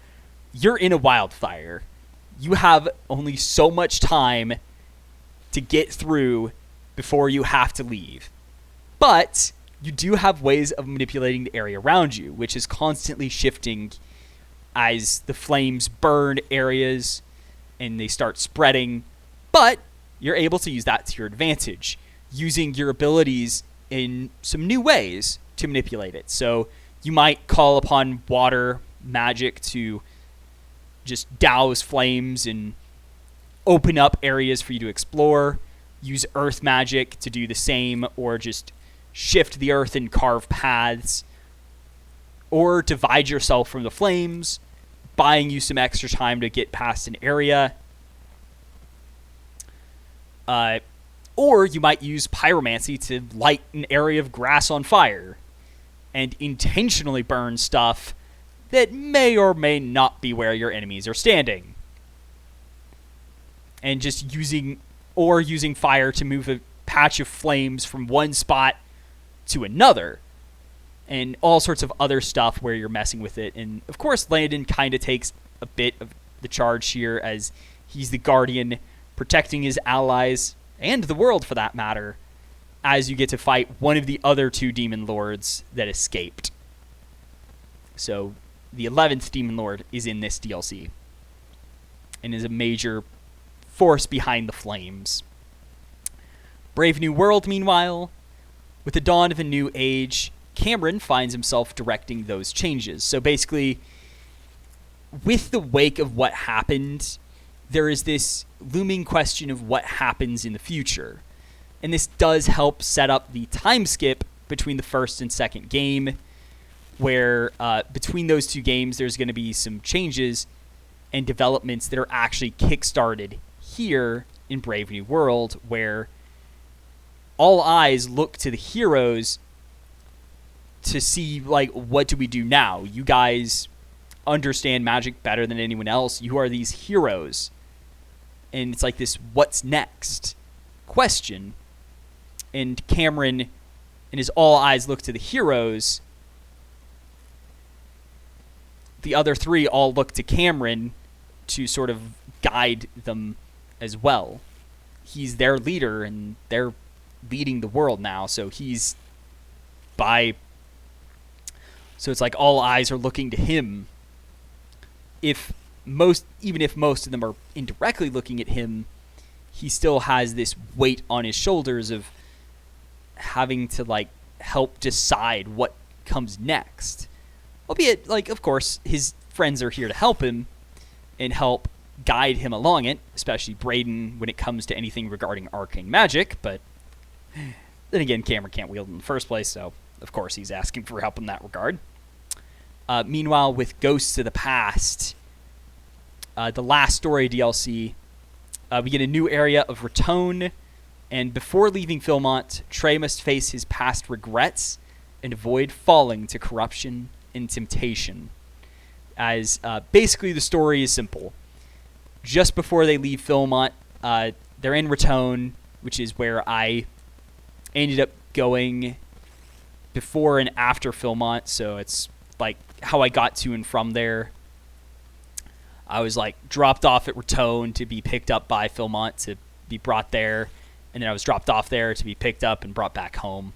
you're in a wildfire. You have only so much time to get through before you have to leave. But you do have ways of manipulating the area around you, which is constantly shifting as the flames burn areas and they start spreading. But you're able to use that to your advantage, using your abilities in some new ways to manipulate it. So you might call upon water magic to just douse flames and open up areas for you to explore. Use earth magic to do the same, or just shift the earth and carve paths. Or divide yourself from the flames, buying you some extra time to get past an area. Or you might use pyromancy to light an area of grass on fire and intentionally burn stuff that may or may not be where your enemies are standing. And just using fire to move a patch of flames from one spot to another. And all sorts of other stuff where you're messing with it. And of course, Landon kind of takes a bit of the charge here, as he's the guardian protecting his allies, and the world for that matter, as you get to fight one of the other 2 demon lords that escaped. So the 11th demon lord is in this DLC and is a major force behind the flames. Brave New World, meanwhile, with the dawn of a new age, Cameron finds himself directing those changes. So basically, with the wake of what happened, there is this looming question of what happens in the future. And this does help set up the time skip between the first and second game, where between those 2 games, there's going to be some changes and developments that are actually kickstarted here in Brave New World, where all eyes look to the heroes to see, like, what do we do now? You guys understand magic better than anyone else. You are these heroes. And it's like this what's next question. And Cameron and his all eyes look to the heroes. The other 3 all look to Cameron to sort of guide them as well. He's their leader, and they're leading the world now. So it's like all eyes are looking to him. Even if most of them are indirectly looking at him, he still has this weight on his shoulders of having to, like, help decide what comes next. Albeit, like, of course, his friends are here to help him and help guide him along it, especially Brayden when it comes to anything regarding arcane magic, but then again, Cameron can't wield it in the first place, so of course, he's asking for help in that regard. Meanwhile, with Ghosts of the Past, the last story DLC, we get a new area of Raton, and before leaving Philmont, Trey must face his past regrets and avoid falling to corruption and temptation. As basically the story is simple. Just before they leave Philmont, they're in Raton, which is where I ended up going before and after Philmont, so it's like how I got to and from there. I was like dropped off at Raton to be picked up by Philmont to be brought there, and then I was dropped off there to be picked up and brought back home.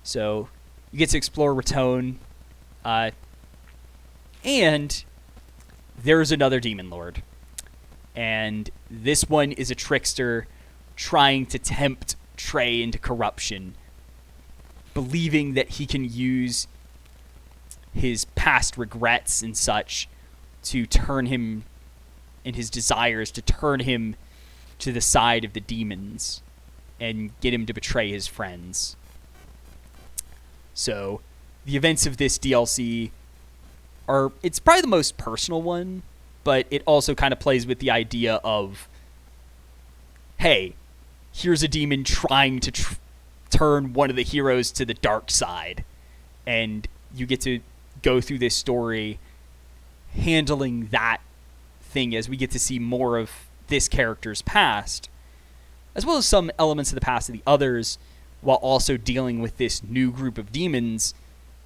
So you get to explore Raton, and there's another demon lord, and this one is a trickster trying to tempt Trey into corruption, believing that he can use his past regrets and such to turn him, and his desires to turn him to the side of the demons and get him to betray his friends. So the events of this DLC are, it's probably the most personal one, but it also kind of plays with the idea of, hey, here's a demon trying to turn one of the heroes to the dark side, and you get to go through this story handling that thing as we get to see more of this character's past, as well as some elements of the past of the others, while also dealing with this new group of demons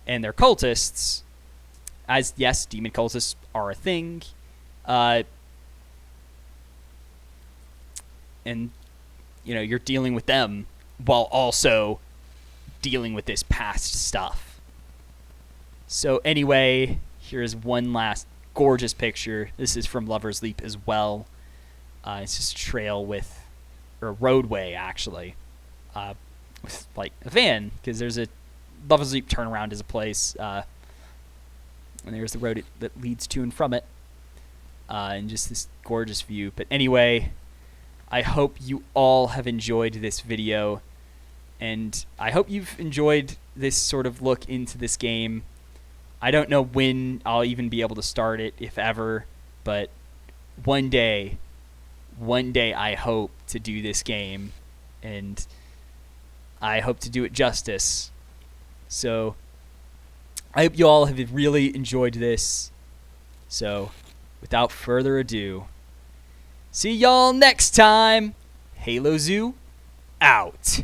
and their cultists. As, yes, demon cultists are a thing, and, you know, you're dealing with them while also dealing with this past stuff. So anyway, here's one last gorgeous picture. This is from Lover's Leap as well. It's just a trail with, or a roadway actually, with like a van, because there's a Lover's Leap turnaround is a place, and there's the road that leads to and from it, and just this gorgeous view. But anyway, I hope you all have enjoyed this video, and I hope you've enjoyed this sort of look into this game. I don't know when I'll even be able to start it, if ever, but one day I hope to do this game, and I hope to do it justice. So I hope you all have really enjoyed this. So without further ado, see y'all next time. HaloZoo out.